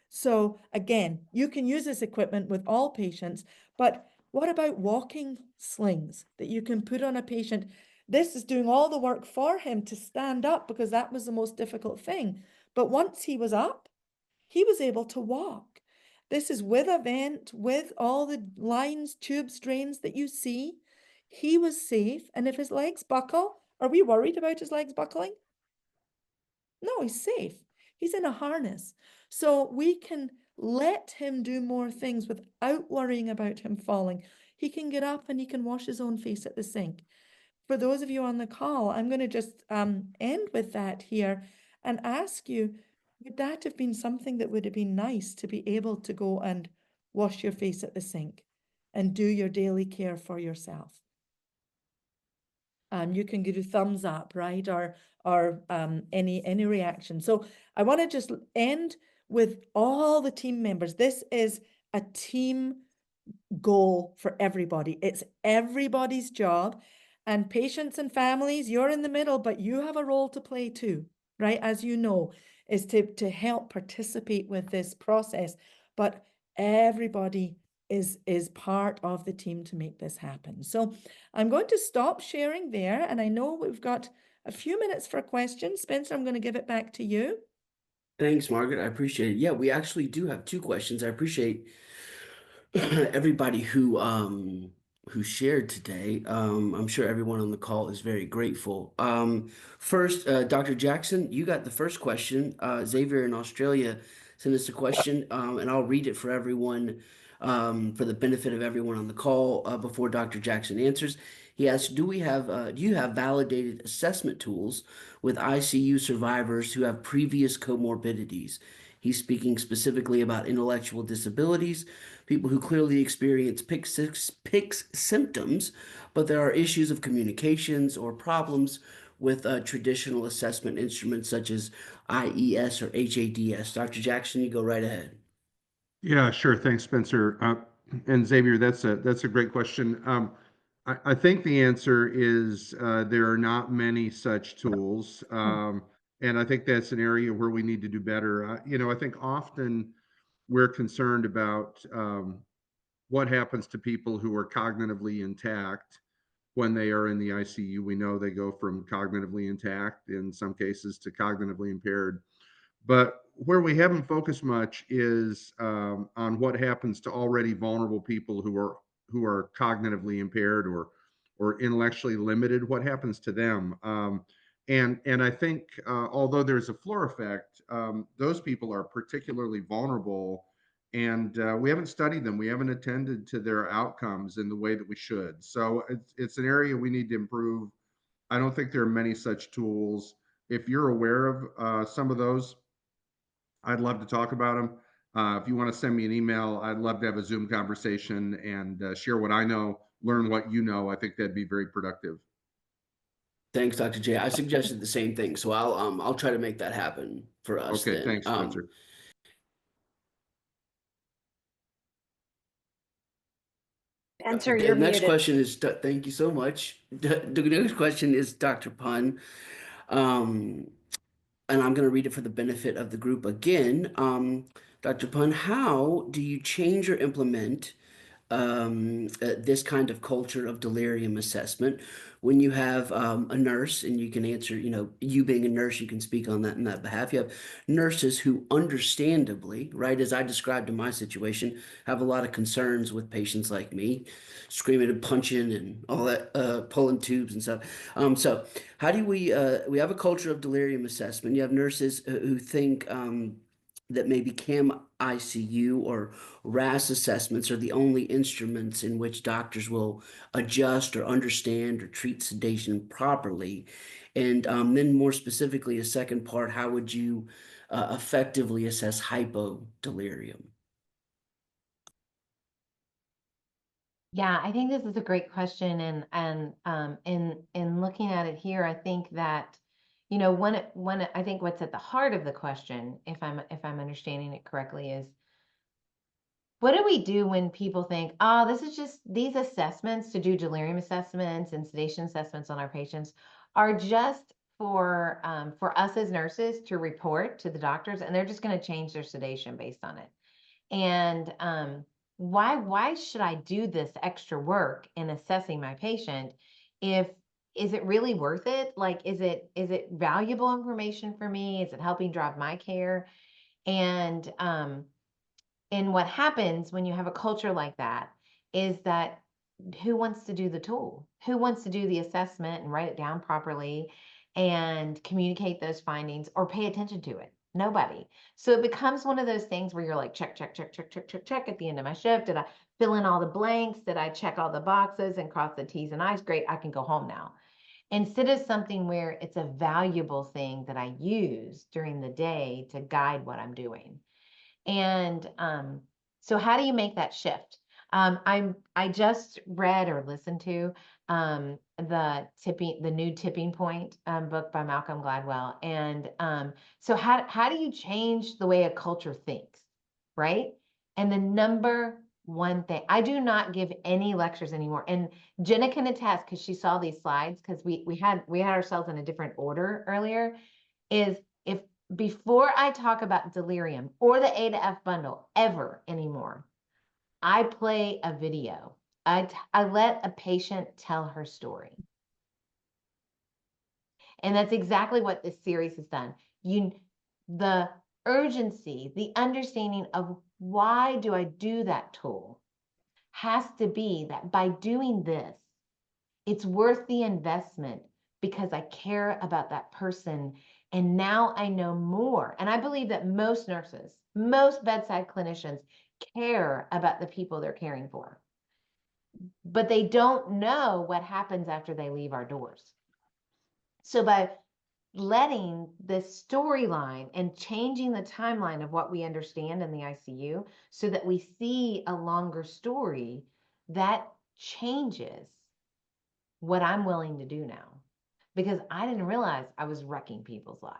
So again, you can use this equipment with all patients, but what about walking slings that you can put on a patient? This is doing all the work for him to stand up because that was the most difficult thing. But once he was up, he was able to walk. This is with a vent, with all the lines, tubes, drains that you see. He was safe. And if his legs buckle, are we worried about his legs buckling? No, he's safe. He's in a harness. So we can let him do more things without worrying about him falling. He can get up and he can wash his own face at the sink. For those of you on the call, I'm going to just end with that here and ask you, would that have been something that would have been nice to be able to go and wash your face at the sink and do your daily care for yourself? You can do thumbs up, right? Or any reaction. So I want to just end with all the team members. This is a team goal for everybody. It's everybody's job. And patients and families, you're in the middle, but you have a role to play too, right? As you know, is to help participate with this process. But everybody is part of the team to make this happen. So I'm going to stop sharing there. And I know we've got a few minutes for questions. Spencer, I'm going to give it back to you. Thanks, Margaret. I appreciate it. Yeah, we actually do have two questions. I appreciate everybody who shared today. I'm sure everyone on the call is very grateful. First, Dr. Jackson, you got the first question. Xavier in Australia sent us a question, and I'll read it for everyone, for the benefit of everyone on the call, before Dr. Jackson answers. He asks, do you have validated assessment tools with ICU survivors who have previous comorbidities? He's speaking specifically about intellectual disabilities, people who clearly experience PICS symptoms, but there are issues of communications or problems with traditional assessment instruments such as IES or HADS. Dr. Jackson, you go right ahead. Yeah, sure. Thanks, Spencer. And Xavier, that's a great question. I think the answer is there are not many such tools, and I think that's an area where we need to do better. I think often we're concerned about what happens to people who are cognitively intact when they are in the ICU. We know they go from cognitively intact in some cases to cognitively impaired. But where we haven't focused much is on what happens to already vulnerable people who are cognitively impaired or intellectually limited. What happens to them? And I think although there's a floor effect, those people are particularly vulnerable, and we haven't studied them. We haven't attended to their outcomes in the way that we should. So it's an area we need to improve. I don't think there are many such tools. If you're aware of some of those, I'd love to talk about them. If you want to send me an email, I'd love to have a Zoom conversation and share what I know, learn what you know. I think that'd be very productive. Thanks, Dr. J. I suggested the same thing, so I'll try to make that happen for us Okay, then. thanks, Spencer. Spencer, The you're next muted. question is, thank you so much. The next question is Dr. Pun. Um, and I'm going to read it for the benefit of the group again. Dr. Pun, how do you change or implement this kind of culture of delirium assessment when you have a nurse, and you can answer, you being a nurse, you can speak on that in that behalf. You have nurses who understandably, right, as I described in my situation, have a lot of concerns with patients like me, screaming and punching and all that, pulling tubes and stuff. So how do we have a culture of delirium assessment. You have nurses who think that maybe CAM ICU or RAS assessments are the only instruments in which doctors will adjust or understand or treat sedation properly. And then more specifically, a second part, how would you effectively assess hypodelirium? Yeah, I think this is a great question, and in looking at it here, I think that one I think what's at the heart of the question, if I'm understanding it correctly, is what do we do when people think, oh, this is just these assessments to do delirium assessments and sedation assessments on our patients are just for us as nurses to report to the doctors, and they're just going to change their sedation based on it. And why should I do this extra work in assessing my patient? Is it really worth it? Like, is it valuable information for me? Is it helping drive my care? And what happens when you have a culture like that is that who wants to do the tool? Who wants to do the assessment and write it down properly and communicate those findings or pay attention to it? Nobody. So it becomes one of those things where you're like, check, check, check, check, check, check, check at the end of my shift. Did I fill in all the blanks? Did I check all the boxes and cross the T's and I's? Great, I can go home now. Instead of something where it's a valuable thing that I use during the day to guide what I'm doing. And so how do you make that shift? I just read or listened to the new Tipping Point book by Malcolm Gladwell. And so how do you change the way a culture thinks, right? And the number one thing, I do not give any lectures anymore. And Jenna can attest because she saw these slides because we had ourselves in a different order earlier, is if before I talk about delirium or the A to F bundle ever anymore, I play a video. I let a patient tell her story. And that's exactly what this series has done. The urgency, the understanding of why do I do that tool has to be that by doing this, it's worth the investment because I care about that person. And now I know more. And I believe that most nurses, most bedside clinicians care about the people they're caring for. But they don't know what happens after they leave our doors. So by letting the storyline and changing the timeline of what we understand in the ICU so that we see a longer story, that changes what I'm willing to do now, because I didn't realize I was wrecking people's lives.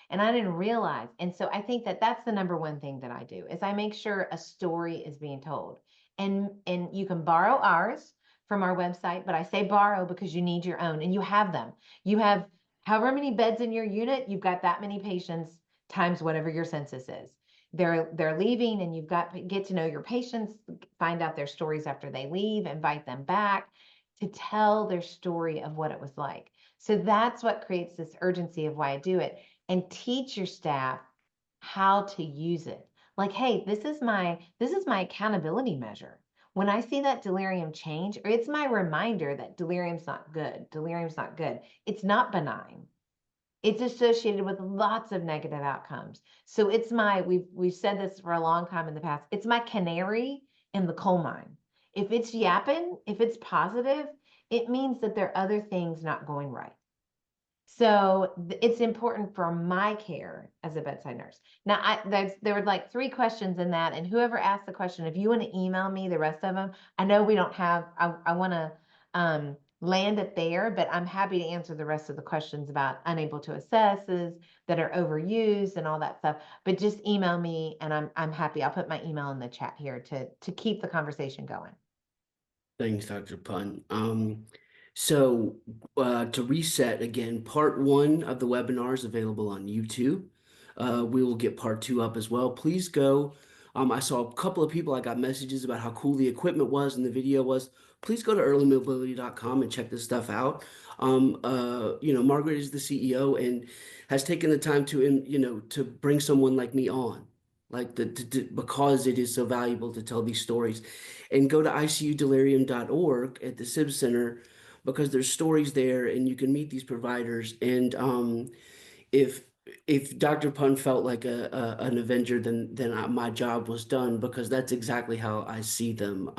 And I didn't realize. And so I think that that's the number one thing that I do is I make sure a story is being told. And you can borrow ours from our website, but I say borrow because you need your own and you have them. You have however many beds in your unit, you've got that many patients times whatever your census is. They're leaving and you've got to get to know your patients, find out their stories after they leave, invite them back to tell their story of what it was like. So that's what creates this urgency of why I do it, and teach your staff how to use it. Like, hey, this is my accountability measure. When I see that delirium change, or it's my reminder that delirium's not good. Delirium's not good. It's not benign. It's associated with lots of negative outcomes. So it's we've said this for a long time in the past. It's my canary in the coal mine. If it's yapping, if it's positive, it means that there are other things not going right. So it's important for my care as a bedside nurse. Now, there were like 3 questions in that, and whoever asked the question, if you want to email me the rest of them, I know we don't have, I want to land it there, but I'm happy to answer the rest of the questions about unable to assesses that are overused and all that stuff. But just email me, and I'm happy. I'll put my email in the chat here to keep the conversation going. Thanks, Dr. Pun. So to reset again, part 1 of the webinar is available on YouTube. We will get part 2 up as well. Please go. I saw a couple of people, I got messages about how cool the equipment was and the video was. Please go to earlymobility.com and check this stuff out. Margaret is the CEO and has taken the time to bring someone like me on, like because it is so valuable to tell these stories. And go to icudelirium.org at the SIB Center, because there's stories there and you can meet these providers. And if Dr. Pun felt like an Avenger, then my job was done, because that's exactly how I see them.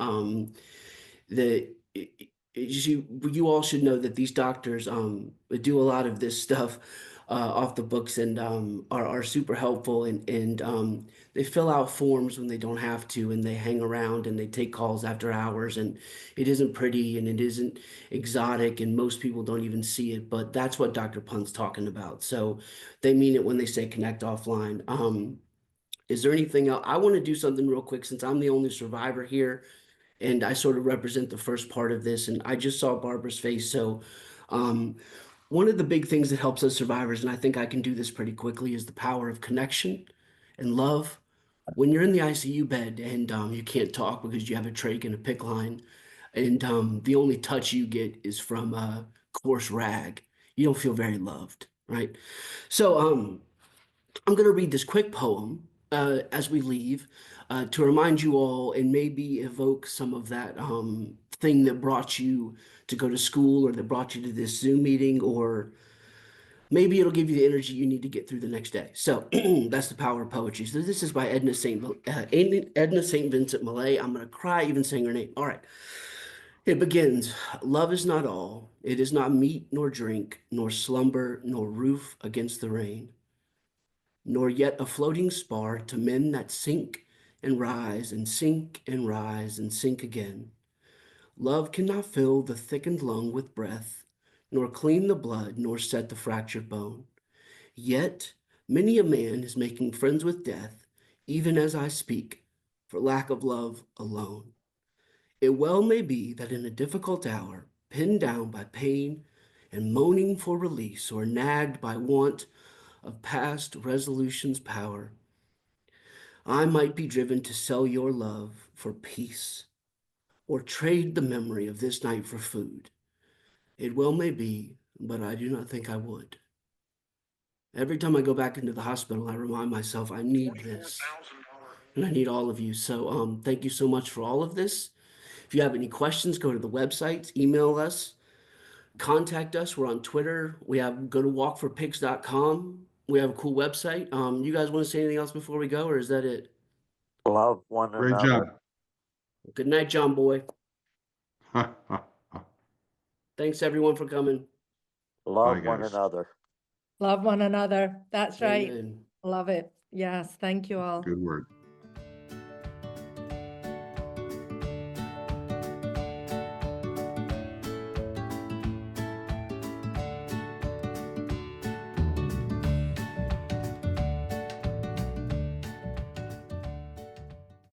You all should know that these doctors do a lot of this stuff off the books, and are super helpful, and they fill out forms when they don't have to, and they hang around and they take calls after hours, and it isn't pretty and it isn't exotic, and most people don't even see it, but that's what Dr. Pun's talking about. So they mean it when they say connect offline. Is there anything else? I want to do something real quick since I'm the only survivor here and I sort of represent the first part of this. And I just saw Barbara's face. So, um, one of the big things that helps us survivors, and I think I can do this pretty quickly, is the power of connection and love. When you're in the ICU bed and you can't talk because you have a trach and a PICC line, and the only touch you get is from a coarse rag, you don't feel very loved, right? So, I'm going to read this quick poem as we leave to remind you all and maybe evoke some of that thing that brought you to go to school or that brought you to this Zoom meeting, or maybe it'll give you the energy you need to get through the next day. So that's the power of poetry. So this is by Edna St. Vincent Millay. I'm going to cry even saying her name. All right. It begins. Love is not all. It is not meat nor drink, nor slumber, nor roof against the rain, nor yet a floating spar to men that sink and rise and sink and rise and sink again. Love cannot fill the thickened lung with breath, nor clean the blood, nor set the fractured bone. Yet many a man is making friends with death, even as I speak, for lack of love alone. It well may be that in a difficult hour, pinned down by pain and moaning for release, or nagged by want of past resolution's power, I might be driven to sell your love for peace, or trade the memory of this night for food. It well may be, but I do not think I would. Every time I go back into the hospital, I remind myself I need this, and I need all of you. So thank you so much for all of this. If you have any questions, go to the website, email us, contact us. We're on Twitter. Go to walkforpics.com. We have a cool website. You guys want to say anything else before we go, or is that it? Love one Great another. job. Good night, John Boy. Thanks everyone for coming. Love Bye, one guys. another. Love one another. That's right. Amen. Love it. Yes. Thank you all. Good word.